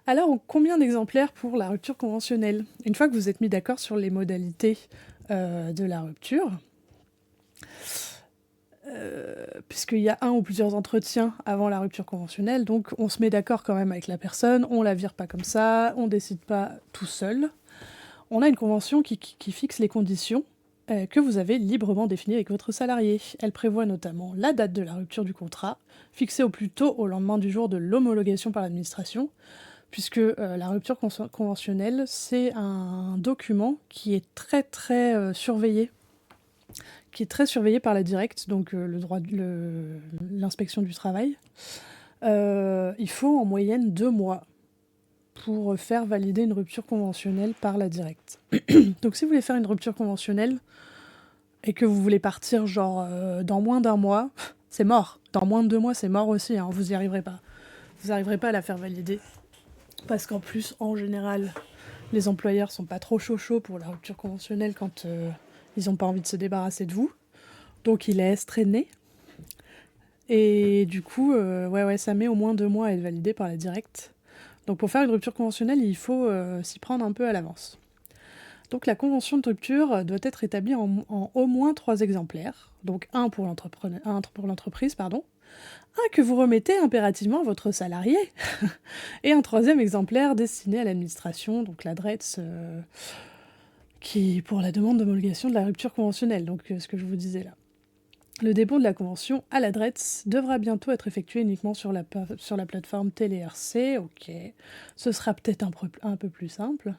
Alors, combien d'exemplaires pour la rupture conventionnelle? Une fois que vous êtes mis d'accord sur les modalités de la rupture, puisqu'il y a un ou plusieurs entretiens avant la rupture conventionnelle, donc on se met d'accord quand même avec la personne, on la vire pas comme ça, on décide pas tout seul. On a une convention qui fixe les conditions que vous avez librement définies avec votre salarié. Elle prévoit notamment la date de la rupture du contrat, fixée au plus tôt au lendemain du jour de l'homologation par l'administration, puisque la rupture conventionnelle, c'est un document qui est très très surveillé, par la directe, donc l'inspection du travail. Il faut en moyenne 2 mois pour faire valider une rupture conventionnelle par la directe. Donc si vous voulez faire une rupture conventionnelle et que vous voulez partir genre dans moins d'un mois, c'est mort. Dans moins de 2 mois, c'est mort aussi, hein, vous n'y arriverez pas. Vous n'arriverez pas à la faire valider. Parce qu'en plus, en général, les employeurs sont pas trop chauds pour la rupture conventionnelle quand ils n'ont pas envie de se débarrasser de vous. Donc ils laissent traîner. Et du coup, ça met au moins 2 mois à être validé par la directe. Donc pour faire une rupture conventionnelle, il faut s'y prendre un peu à l'avance. Donc la convention de rupture doit être établie en au moins 3 exemplaires. Donc un pour l'entreprise, un que vous remettez impérativement à votre salarié, et un 3e exemplaire destiné à l'administration, donc l'adresse qui pour la demande d'homologation de la rupture conventionnelle, donc ce que je vous disais là. Le dépôt de la convention à l'adresse devra bientôt être effectué uniquement sur la plateforme TeleRC. Ok, ce sera peut-être un peu plus simple.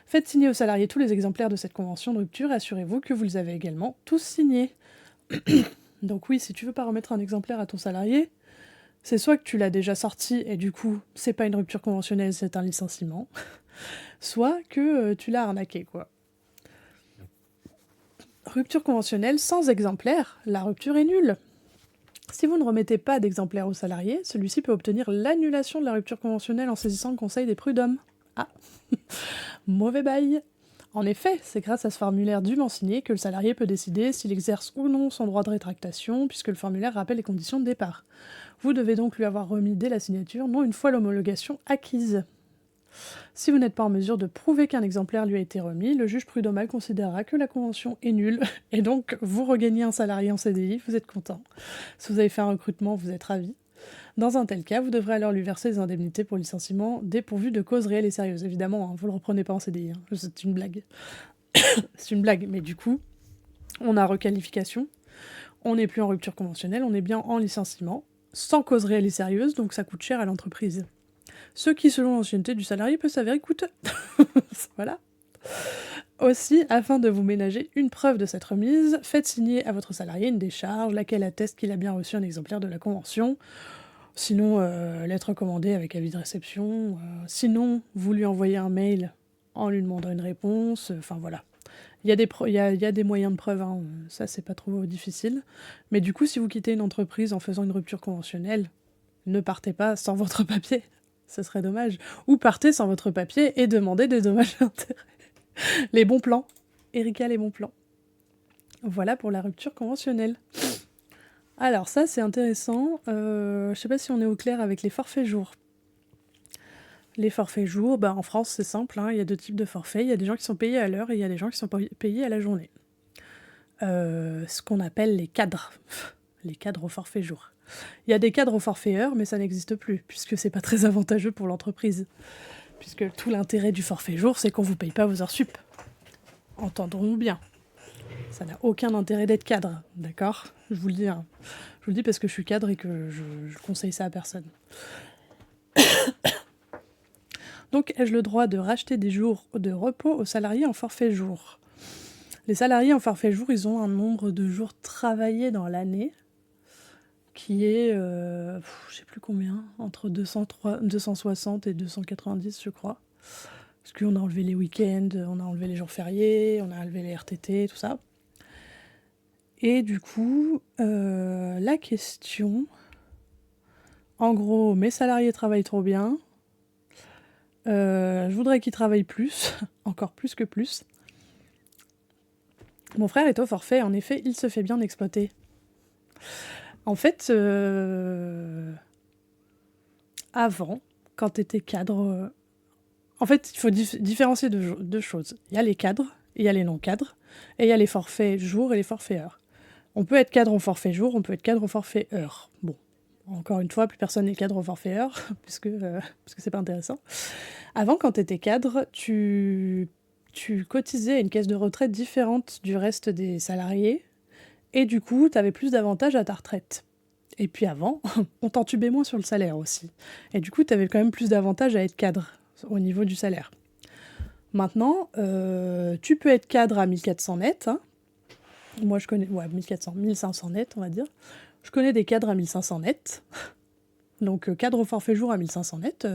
Faites signer aux salariés tous les exemplaires de cette convention de rupture et assurez-vous que vous les avez également tous signés. Donc oui, si tu veux pas remettre un exemplaire à ton salarié, c'est soit que tu l'as déjà sorti et du coup, c'est pas une rupture conventionnelle, c'est un licenciement, soit que tu l'as arnaqué, quoi. Rupture conventionnelle sans exemplaire, la rupture est nulle. Si vous ne remettez pas d'exemplaire au salarié, celui-ci peut obtenir l'annulation de la rupture conventionnelle en saisissant le conseil des prud'hommes. Ah, mauvais bail. En effet, c'est grâce à ce formulaire dûment signé que le salarié peut décider s'il exerce ou non son droit de rétractation, puisque le formulaire rappelle les conditions de départ. Vous devez donc lui avoir remis dès la signature, non une fois l'homologation acquise. Si vous n'êtes pas en mesure de prouver qu'un exemplaire lui a été remis, le juge prud'homal considérera que la convention est nulle, et donc vous regagnez un salarié en CDI, vous êtes content. Si vous avez fait un recrutement, vous êtes ravi. Dans un tel cas, vous devrez alors lui verser des indemnités pour licenciement dépourvues de cause réelle et sérieuse. Évidemment, hein, vous le reprenez pas en CDI, hein, c'est une blague. C'est une blague, mais du coup, on a requalification, on n'est plus en rupture conventionnelle, on est bien en licenciement, sans cause réelle et sérieuse, donc ça coûte cher à l'entreprise. Ce qui, selon l'ancienneté du salarié, peut s'avérer coûteux. Voilà. Aussi, afin de vous ménager une preuve de cette remise, faites signer à votre salarié une décharge, laquelle atteste qu'il a bien reçu un exemplaire de la convention. Sinon, lettre commandée avec avis de réception. Sinon, vous lui envoyez un mail en lui demandant une réponse. Enfin, voilà. Il y a des moyens de preuve, hein. Ça, c'est pas trop difficile. Mais du coup, si vous quittez une entreprise en faisant une rupture conventionnelle, ne partez pas sans votre papier. Ce serait dommage. Ou partez sans votre papier et demandez des dommages et intérêts. Les bons plans. Erika, les bons plans. Voilà pour la rupture conventionnelle. Alors ça, c'est intéressant. Je sais pas si on est au clair avec les forfaits jours. Les forfaits jours, en France, c'est simple, hein, il y a 2 types de forfaits. Il y a des gens qui sont payés à l'heure et il y a des gens qui sont payés à la journée. ce qu'on appelle les cadres. Les cadres au forfait jour. Il y a des cadres au forfait heure, mais ça n'existe plus, puisque c'est pas très avantageux pour l'entreprise. Puisque tout l'intérêt du forfait jour, c'est qu'on vous paye pas vos heures sup. Entendons-nous bien. Ça n'a aucun intérêt d'être cadre, d'accord ? Je vous le dis, hein. Je vous le dis parce que je suis cadre et que je conseille ça à personne. Donc, ai-je le droit de racheter des jours de repos aux salariés en forfait jour ? Les salariés en forfait jour, ils ont un nombre de jours travaillés dans l'année qui est, je sais plus combien, entre 260 et 290, je crois. Parce qu'on a enlevé les week-ends, on a enlevé les jours fériés, on a enlevé les RTT, tout ça. Et du coup, la question... En gros, mes salariés travaillent trop bien. Je voudrais qu'ils travaillent plus, encore plus que plus. Mon frère est au forfait, en effet, il se fait bien exploiter. En fait, avant, quand tu étais cadre... En fait, il faut différencier deux choses. Il y a les cadres, et il y a les non-cadres, et il y a les forfaits jours et les forfaits heures. On peut être cadre au forfait jour, on peut être cadre au forfait heure. Bon, encore une fois, plus personne n'est cadre au forfait heure, parce que c'est pas intéressant. Avant, quand tu étais cadre, tu cotisais à une caisse de retraite différente du reste des salariés, et du coup, tu avais plus d'avantages à ta retraite. Et puis avant, on t'entubait moins sur le salaire aussi. Et du coup, tu avais quand même plus d'avantages à être cadre au niveau du salaire. Maintenant, tu peux être cadre à 1400 net. Hein. Moi, je connais... Ouais, 1500 net, on va dire. Je connais des cadres à 1500 net. Donc, cadre au forfait jour à 1500 net,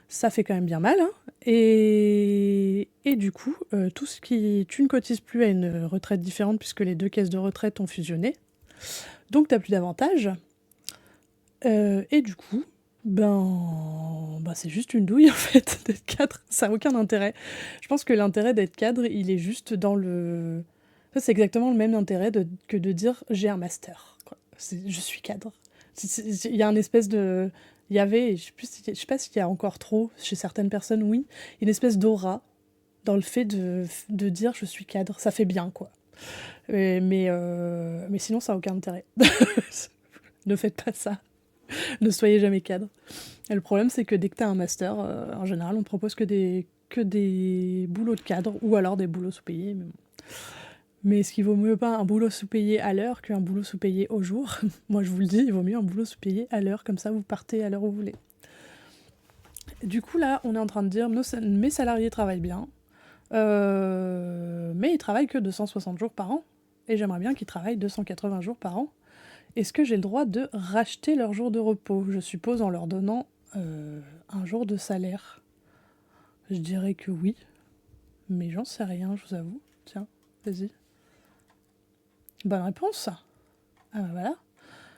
ça fait quand même bien mal. Hein. Et du coup, tout ce qui... Tu ne cotises plus à une retraite différente puisque les deux caisses de retraite ont fusionné. Donc, tu n'as plus d'avantages. Et du coup, c'est juste une douille, en fait, d'être cadre. Ça n'a aucun intérêt. Je pense que l'intérêt d'être cadre, il est juste dans le... Ça, c'est exactement le même intérêt que de dire « j'ai un master ». Je suis cadre. Il y a une espèce de... Il y avait, je sais pas s'il y a encore trop, chez certaines personnes, oui, une espèce d'aura dans le fait de dire « je suis cadre ». Ça fait bien, quoi. Mais sinon, ça n'a aucun intérêt. Ne faites pas ça. Ne soyez jamais cadre. Et le problème, c'est que dès que tu as un master, en général, on propose que des boulots de cadre, ou alors des boulots sous-payés. Mais est-ce qu'il vaut mieux pas un boulot sous-payé à l'heure qu'un boulot sous-payé au jour ? Moi, je vous le dis, il vaut mieux un boulot sous-payé à l'heure, comme ça, vous partez à l'heure où vous voulez. Du coup, là, on est en train de dire, mes salariés travaillent bien, mais ils travaillent que 260 jours par an, et j'aimerais bien qu'ils travaillent 280 jours par an. Est-ce que j'ai le droit de racheter leur jour de repos ? Je suppose en leur donnant un jour de salaire. Je dirais que oui, mais j'en sais rien, je vous avoue. Tiens, vas-y. Bonne réponse. Ah ben voilà.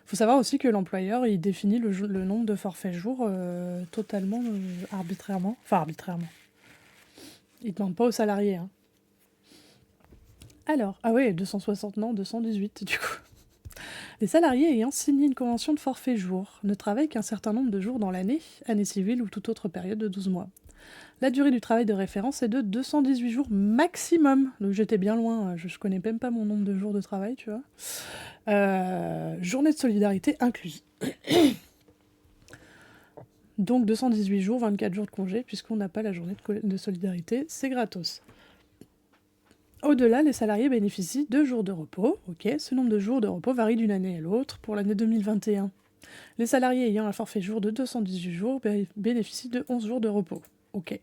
Faut savoir aussi que l'employeur, il définit le nombre de forfaits jours totalement arbitrairement. Enfin, arbitrairement. Il ne demande pas aux salariés. Hein. Alors, ah ouais, 260, non, 218 du coup. Les salariés ayant signé une convention de forfait jour ne travaillent qu'un certain nombre de jours dans l'année, année civile ou toute autre période de 12 mois. La durée du travail de référence est de 218 jours maximum. Donc j'étais bien loin, je connais même pas mon nombre de jours de travail, tu vois. Journée de solidarité incluse. Donc 218 jours, 24 jours de congé, puisqu'on n'a pas la journée de solidarité, c'est gratos. Au-delà, les salariés bénéficient de jours de repos. Ok, ce nombre de jours de repos varie d'une année à l'autre. Pour l'année 2021, les salariés ayant un forfait jour de 218 jours bénéficient de 11 jours de repos. Ok.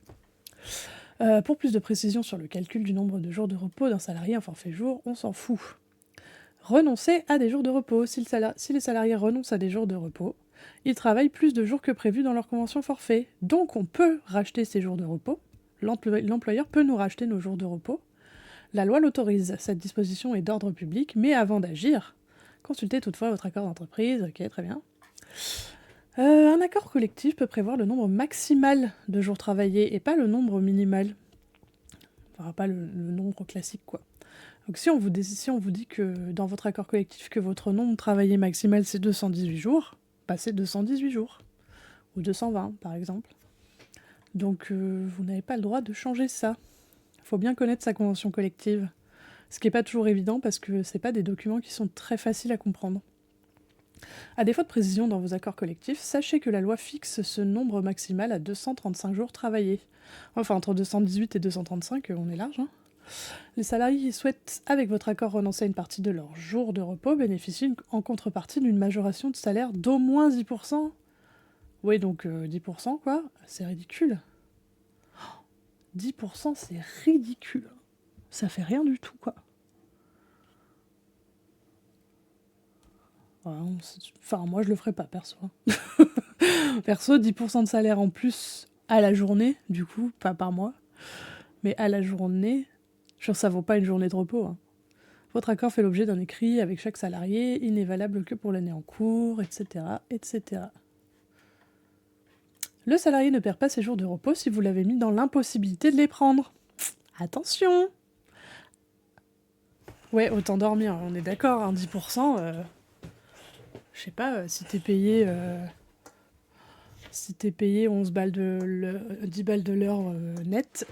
Pour plus de précision sur le calcul du nombre de jours de repos d'un salarié en forfait jour, on s'en fout. Renoncer à des jours de repos. Si les salariés renoncent à des jours de repos, ils travaillent plus de jours que prévu dans leur convention forfait. Donc on peut racheter ces jours de repos. L'employeur peut nous racheter nos jours de repos. La loi l'autorise. Cette disposition est d'ordre public, mais avant d'agir, consultez toutefois votre accord d'entreprise. Ok, très bien. Un accord collectif peut prévoir le nombre maximal de jours travaillés et pas le nombre minimal. Enfin, pas le nombre classique, quoi. Donc si on vous dit que dans votre accord collectif que votre nombre travaillé maximal c'est 218 jours, bah c'est 218 jours. Ou 220 par exemple. Donc vous n'avez pas le droit de changer ça. Il faut bien connaître sa convention collective. Ce qui n'est pas toujours évident parce que c'est pas des documents qui sont très faciles à comprendre. À défaut de précision dans vos accords collectifs, sachez que la loi fixe ce nombre maximal à 235 jours travaillés. Enfin, entre 218 et 235, on est large, hein. Les salariés qui souhaitent, avec votre accord, renoncer à une partie de leur jour de repos bénéficient en contrepartie d'une majoration de salaire d'au moins 10%. Oui, donc 10%, quoi. C'est ridicule. 10%, c'est ridicule. Ça fait rien du tout, quoi. Enfin, moi, je le ferais pas, perso. Perso, 10% de salaire en plus à la journée, du coup, pas par mois, mais à la journée, ça vaut pas une journée de repos, hein. Votre accord fait l'objet d'un écrit avec chaque salarié, il n'est valable que pour l'année en cours, etc., etc. Le salarié ne perd pas ses jours de repos si vous l'avez mis dans l'impossibilité de les prendre. Attention! Ouais, autant dormir, on est d'accord, hein, 10%, je sais pas, si t'es payé 11 balles 10 balles de l'heure net,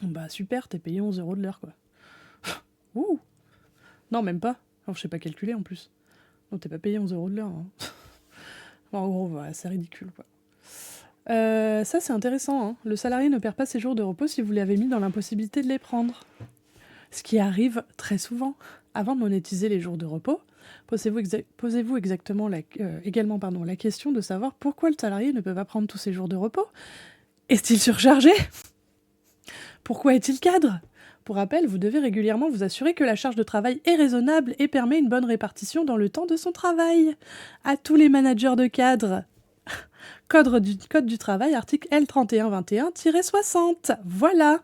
bah super, t'es payé 11 € de l'heure, quoi. Ouh! Non, même pas. Alors, je sais pas calculer, en plus. Non, t'es pas payé 11 € de l'heure, hein. En gros, voilà, c'est ridicule, quoi. Ça, c'est intéressant, hein. Le salarié ne perd pas ses jours de repos si vous l'avez mis dans l'impossibilité de les prendre. Ce qui arrive très souvent. Avant de monétiser les jours de repos, posez-vous également la question de savoir pourquoi le salarié ne peut pas prendre tous ses jours de repos. Est-il surchargé? Pourquoi est-il cadre? Pour rappel, vous devez régulièrement vous assurer que la charge de travail est raisonnable et permet une bonne répartition dans le temps de son travail. À tous les managers de cadres. Code du travail, article L3121-60. Voilà.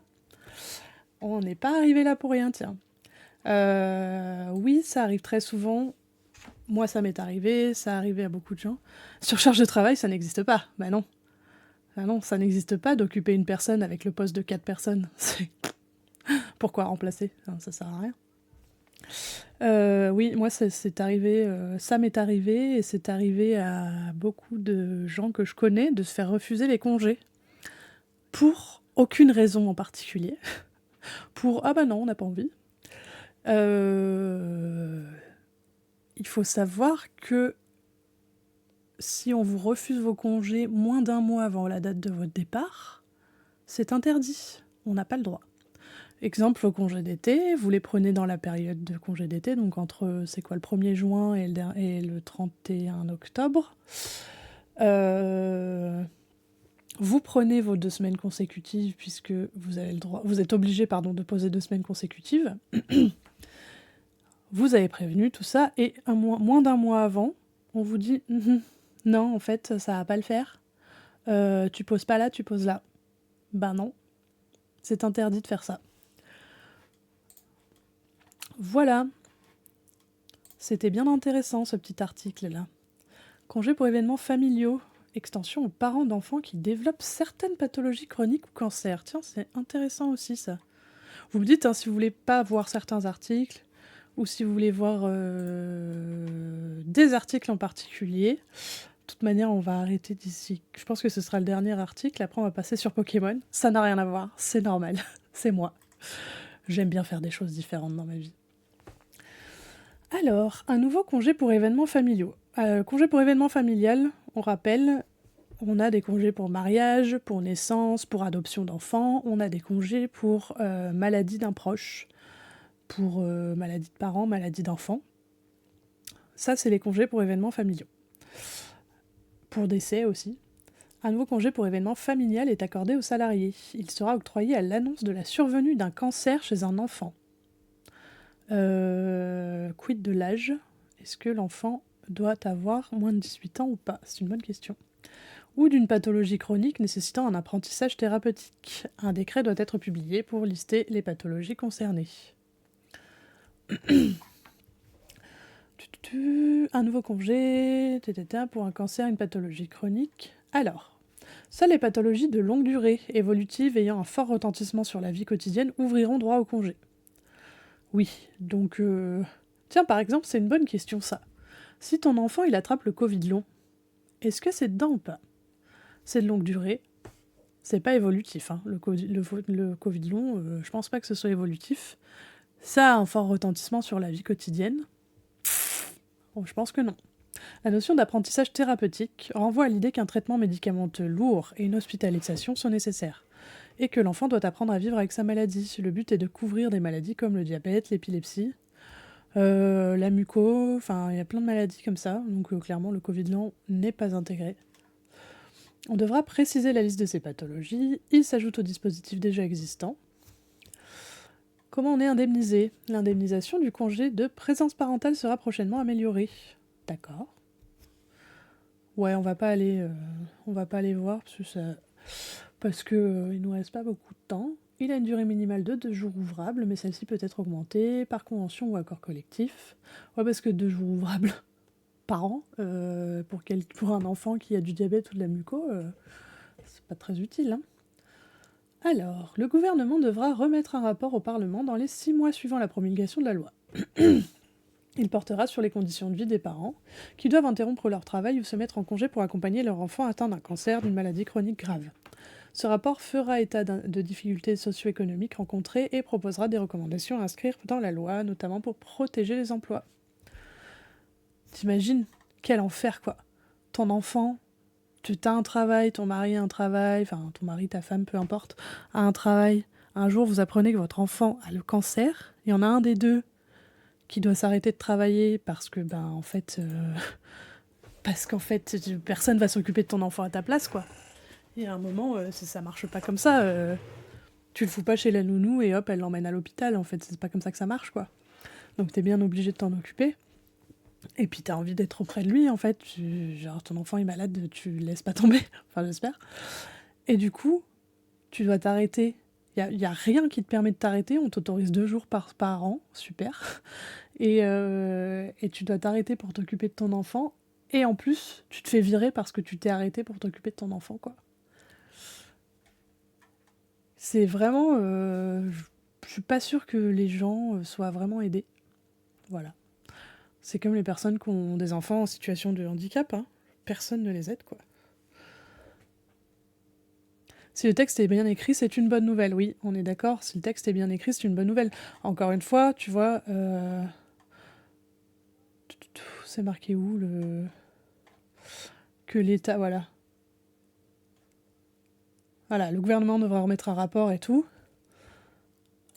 On n'est pas arrivé là pour rien, tiens. Oui, ça arrive très souvent. Moi, ça m'est arrivé, ça arrivé à beaucoup de gens. Surcharge de travail, ça n'existe pas. Bah non. Ah non, ça n'existe pas d'occuper une personne avec le poste de 4 personnes. Pourquoi remplacer? Ça sert à rien. Oui, moi, c'est arrivé, ça m'est arrivé, et c'est arrivé à beaucoup de gens que je connais de se faire refuser les congés. Pour aucune raison en particulier. Pour « ah bah non, on n'a pas envie ». Il faut savoir que si on vous refuse vos congés moins d'un mois avant la date de votre départ, c'est interdit. On n'a pas le droit. Exemple, vos congés d'été, vous les prenez dans la période de congés d'été, donc entre, c'est quoi, le 1er juin et le 31 octobre. Vous prenez vos 2 semaines consécutives, puisque vous êtes obligé de poser 2 semaines consécutives. Vous avez prévenu tout ça, et moins d'un mois avant, on vous dit non, en fait, ça va pas le faire. Tu poses pas là, tu poses là. Ben non, c'est interdit de faire ça. Voilà. C'était bien intéressant, ce petit article-là. Congé pour événements familiaux. Extension aux parents d'enfants qui développent certaines pathologies chroniques ou cancers. Tiens, c'est intéressant aussi, ça. Vous me dites, hein, si vous voulez pas voir certains articles, ou si vous voulez voir des articles en particulier. De toute manière, on va arrêter d'ici. Je pense que ce sera le dernier article. Après, on va passer sur Pokémon. Ça n'a rien à voir. C'est normal. C'est moi. J'aime bien faire des choses différentes dans ma vie. Alors, un nouveau congé pour événements familiaux. Congé pour événement familial, on rappelle, on a des congés pour mariage, pour naissance, pour adoption d'enfants. On a des congés pour maladie d'un proche, pour maladie de parents, maladie d'enfants. Ça, c'est les congés pour événements familiaux. Pour décès aussi. Un nouveau congé pour événement familial est accordé aux salariés. Il sera octroyé à l'annonce de la survenue d'un cancer chez un enfant. Quid de l'âge? Est-ce que l'enfant doit avoir moins de 18 ans ou pas? C'est une bonne question. Ou d'une pathologie chronique nécessitant un apprentissage thérapeutique. Un décret doit être publié pour lister les pathologies concernées. Un nouveau congé pour un cancer, une pathologie chronique. Alors, seules les pathologies de longue durée, évolutives ayant un fort retentissement sur la vie quotidienne, ouvriront droit au congé. Oui, donc... Tiens, par exemple, c'est une bonne question, ça. Si ton enfant, il attrape le Covid long, est-ce que c'est dedans ou pas? C'est de longue durée. C'est pas évolutif, hein. Le Covid long, je pense pas que ce soit évolutif. Ça a un fort retentissement sur la vie quotidienne? Bon, je pense que non. La notion d'apprentissage thérapeutique renvoie à l'idée qu'un traitement médicamenteux lourd et une hospitalisation sont nécessaires, et que l'enfant doit apprendre à vivre avec sa maladie. Le but est de couvrir des maladies comme le diabète, l'épilepsie, la muco, enfin il y a plein de maladies comme ça, donc clairement le Covid lent n'est pas intégré. On devra préciser la liste de ces pathologies, il s'ajoute au dispositif déjà existant. Comment on est indemnisé? L'indemnisation du congé de présence parentale sera prochainement améliorée. D'accord. Ouais, on va pas aller voir parce que il nous reste pas beaucoup de temps. Il a une durée minimale de 2 jours ouvrables, mais celle-ci peut être augmentée par convention ou accord collectif. Ouais, parce que 2 jours ouvrables par an, pour un enfant qui a du diabète ou de la muco, c'est pas très utile, hein. Alors, le gouvernement devra remettre un rapport au Parlement dans les 6 mois suivant la promulgation de la loi. Il portera sur les conditions de vie des parents qui doivent interrompre leur travail ou se mettre en congé pour accompagner leur enfant atteint d'un cancer, d'une maladie chronique grave. Ce rapport fera état de difficultés socio-économiques rencontrées et proposera des recommandations à inscrire dans la loi, notamment pour protéger les emplois. T'imagines? Quel enfer, quoi. Ton enfant, tu as un travail, ton mari a un travail, enfin ton mari, ta femme, peu importe, a un travail. Un jour, vous apprenez que votre enfant a le cancer, il y en a un des deux qui doit s'arrêter de travailler parce que, personne va s'occuper de ton enfant à ta place, quoi. Et à un moment, ça marche pas comme ça. Tu le fous pas chez la nounou et hop, elle l'emmène à l'hôpital. En fait, c'est pas comme ça que ça marche, quoi. Donc t'es bien obligé de t'en occuper. Et puis t'as envie d'être auprès de lui, en fait. Genre, ton enfant est malade, tu le laisses pas tomber. Enfin, j'espère. Et du coup, tu dois t'arrêter. Y a rien qui te permet de t'arrêter. On t'autorise 2 jours par an. Super. Et tu dois t'arrêter pour t'occuper de ton enfant. Et en plus, tu te fais virer parce que tu t'es arrêté pour t'occuper de ton enfant, quoi. C'est vraiment... je suis pas sûre que les gens soient vraiment aidés. Voilà. C'est comme les personnes qui ont des enfants en situation de handicap, hein. Personne ne les aide, quoi. Si le texte est bien écrit, c'est une bonne nouvelle. Oui, on est d'accord. Si le texte est bien écrit, c'est une bonne nouvelle. Encore une fois, tu vois... c'est marqué où, que l'État... Voilà. Voilà, le gouvernement devra remettre un rapport et tout.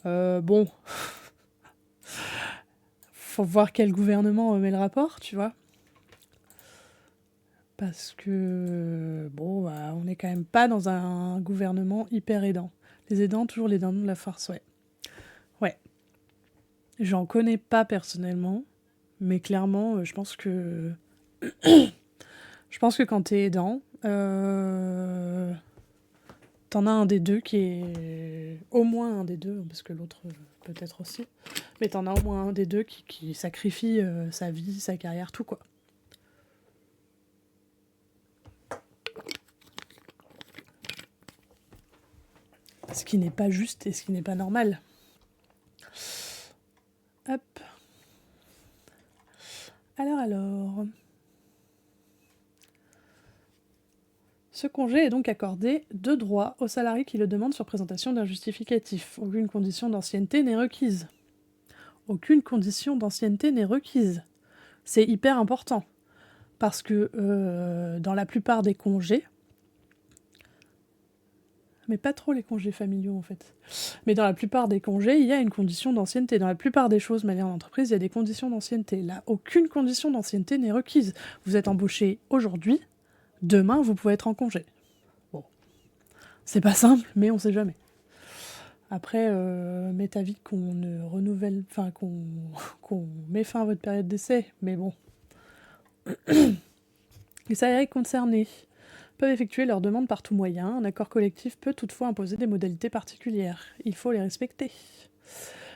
Bon... Faut voir quel gouvernement met le rapport, tu vois. Parce que, bon, on n'est quand même pas dans un gouvernement hyper aidant. Les aidants, toujours les dindons de la farce, ouais. Ouais. J'en connais pas personnellement, mais clairement, je pense que... je pense que quand t'es aidant, t'en as un des deux qui est... Au moins un des deux, parce que l'autre peut-être aussi. Mais t'en as au moins un des deux qui sacrifie sa vie, sa carrière, tout, quoi. Ce qui n'est pas juste et ce qui n'est pas normal. Hop. Alors. Ce congé est donc accordé de droit aux salariés qui le demandent sur présentation d'un justificatif. Aucune condition d'ancienneté n'est requise. Aucune condition d'ancienneté n'est requise. C'est hyper important. Parce que dans la plupart des congés, mais pas trop les congés familiaux en fait, mais dans la plupart des congés, il y a une condition d'ancienneté. Dans la plupart des choses, manière d'entreprise, il y a des conditions d'ancienneté. Là, aucune condition d'ancienneté n'est requise. Vous êtes embauché aujourd'hui, demain, vous pouvez être en congé. Bon, c'est pas simple, mais on sait jamais. Après, m'est avis qu'on ne renouvelle, enfin qu'on met fin à votre période d'essai, mais bon. Les salariés concernés peuvent effectuer leurs demandes par tout moyen. Un accord collectif peut toutefois imposer des modalités particulières. Il faut les respecter.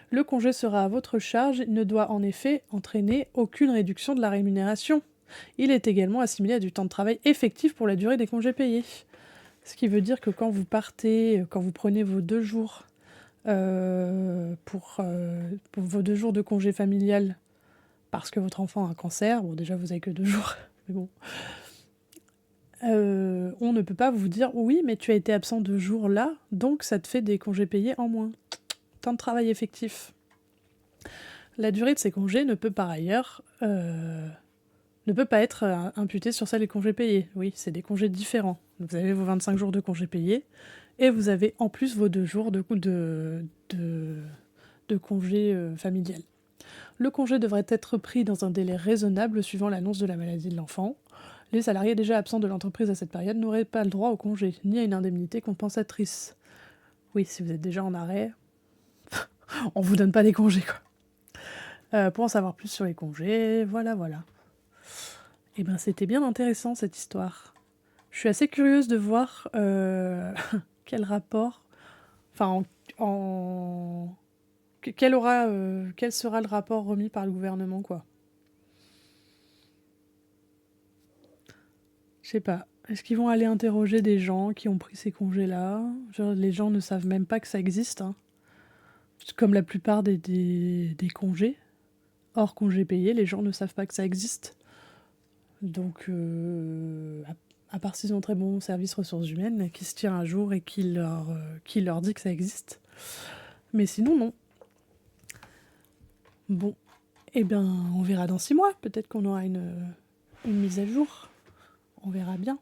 Le congé sera à votre charge. Il ne doit en effet entraîner aucune réduction de la rémunération. Il est également assimilé à du temps de travail effectif pour la durée des congés payés. Ce qui veut dire que quand vous partez, quand vous prenez vos 2 jours pour vos 2 jours de congé familial parce que votre enfant a un cancer, bon déjà vous avez que 2 jours, mais bon... on ne peut pas vous dire oui mais tu as été absent 2 jours là, donc ça te fait des congés payés en moins. Temps de travail effectif. La durée de ces congés ne peut par ailleurs ne peut pas être imputée sur celle des congés payés. Oui, c'est des congés différents. Vous avez vos 25 jours de congés payés et vous avez en plus vos 2 jours de congés familial. Le congé devrait être pris dans un délai raisonnable suivant l'annonce de la maladie de l'enfant. Les salariés déjà absents de l'entreprise à cette période n'auraient pas le droit au congé, ni à une indemnité compensatrice. Oui, si vous êtes déjà en arrêt, on vous donne pas des congés, quoi. Pour en savoir plus sur les congés, voilà. Et ben c'était bien intéressant cette histoire. Je suis assez curieuse de voir quel rapport, enfin quel sera le rapport remis par le gouvernement, quoi. Je sais pas. Est-ce qu'ils vont aller interroger des gens qui ont pris ces congés-là? Genre, les gens ne savent même pas que ça existe, hein. Comme la plupart des congés, hors congés payés, les gens ne savent pas que ça existe. Donc, à part s'ils ont très bon service ressources humaines, qui se tient à jour et qui leur dit que ça existe. Mais sinon, non. Bon, eh bien, on verra dans 6 mois. Peut-être qu'on aura une mise à jour. On verra bien.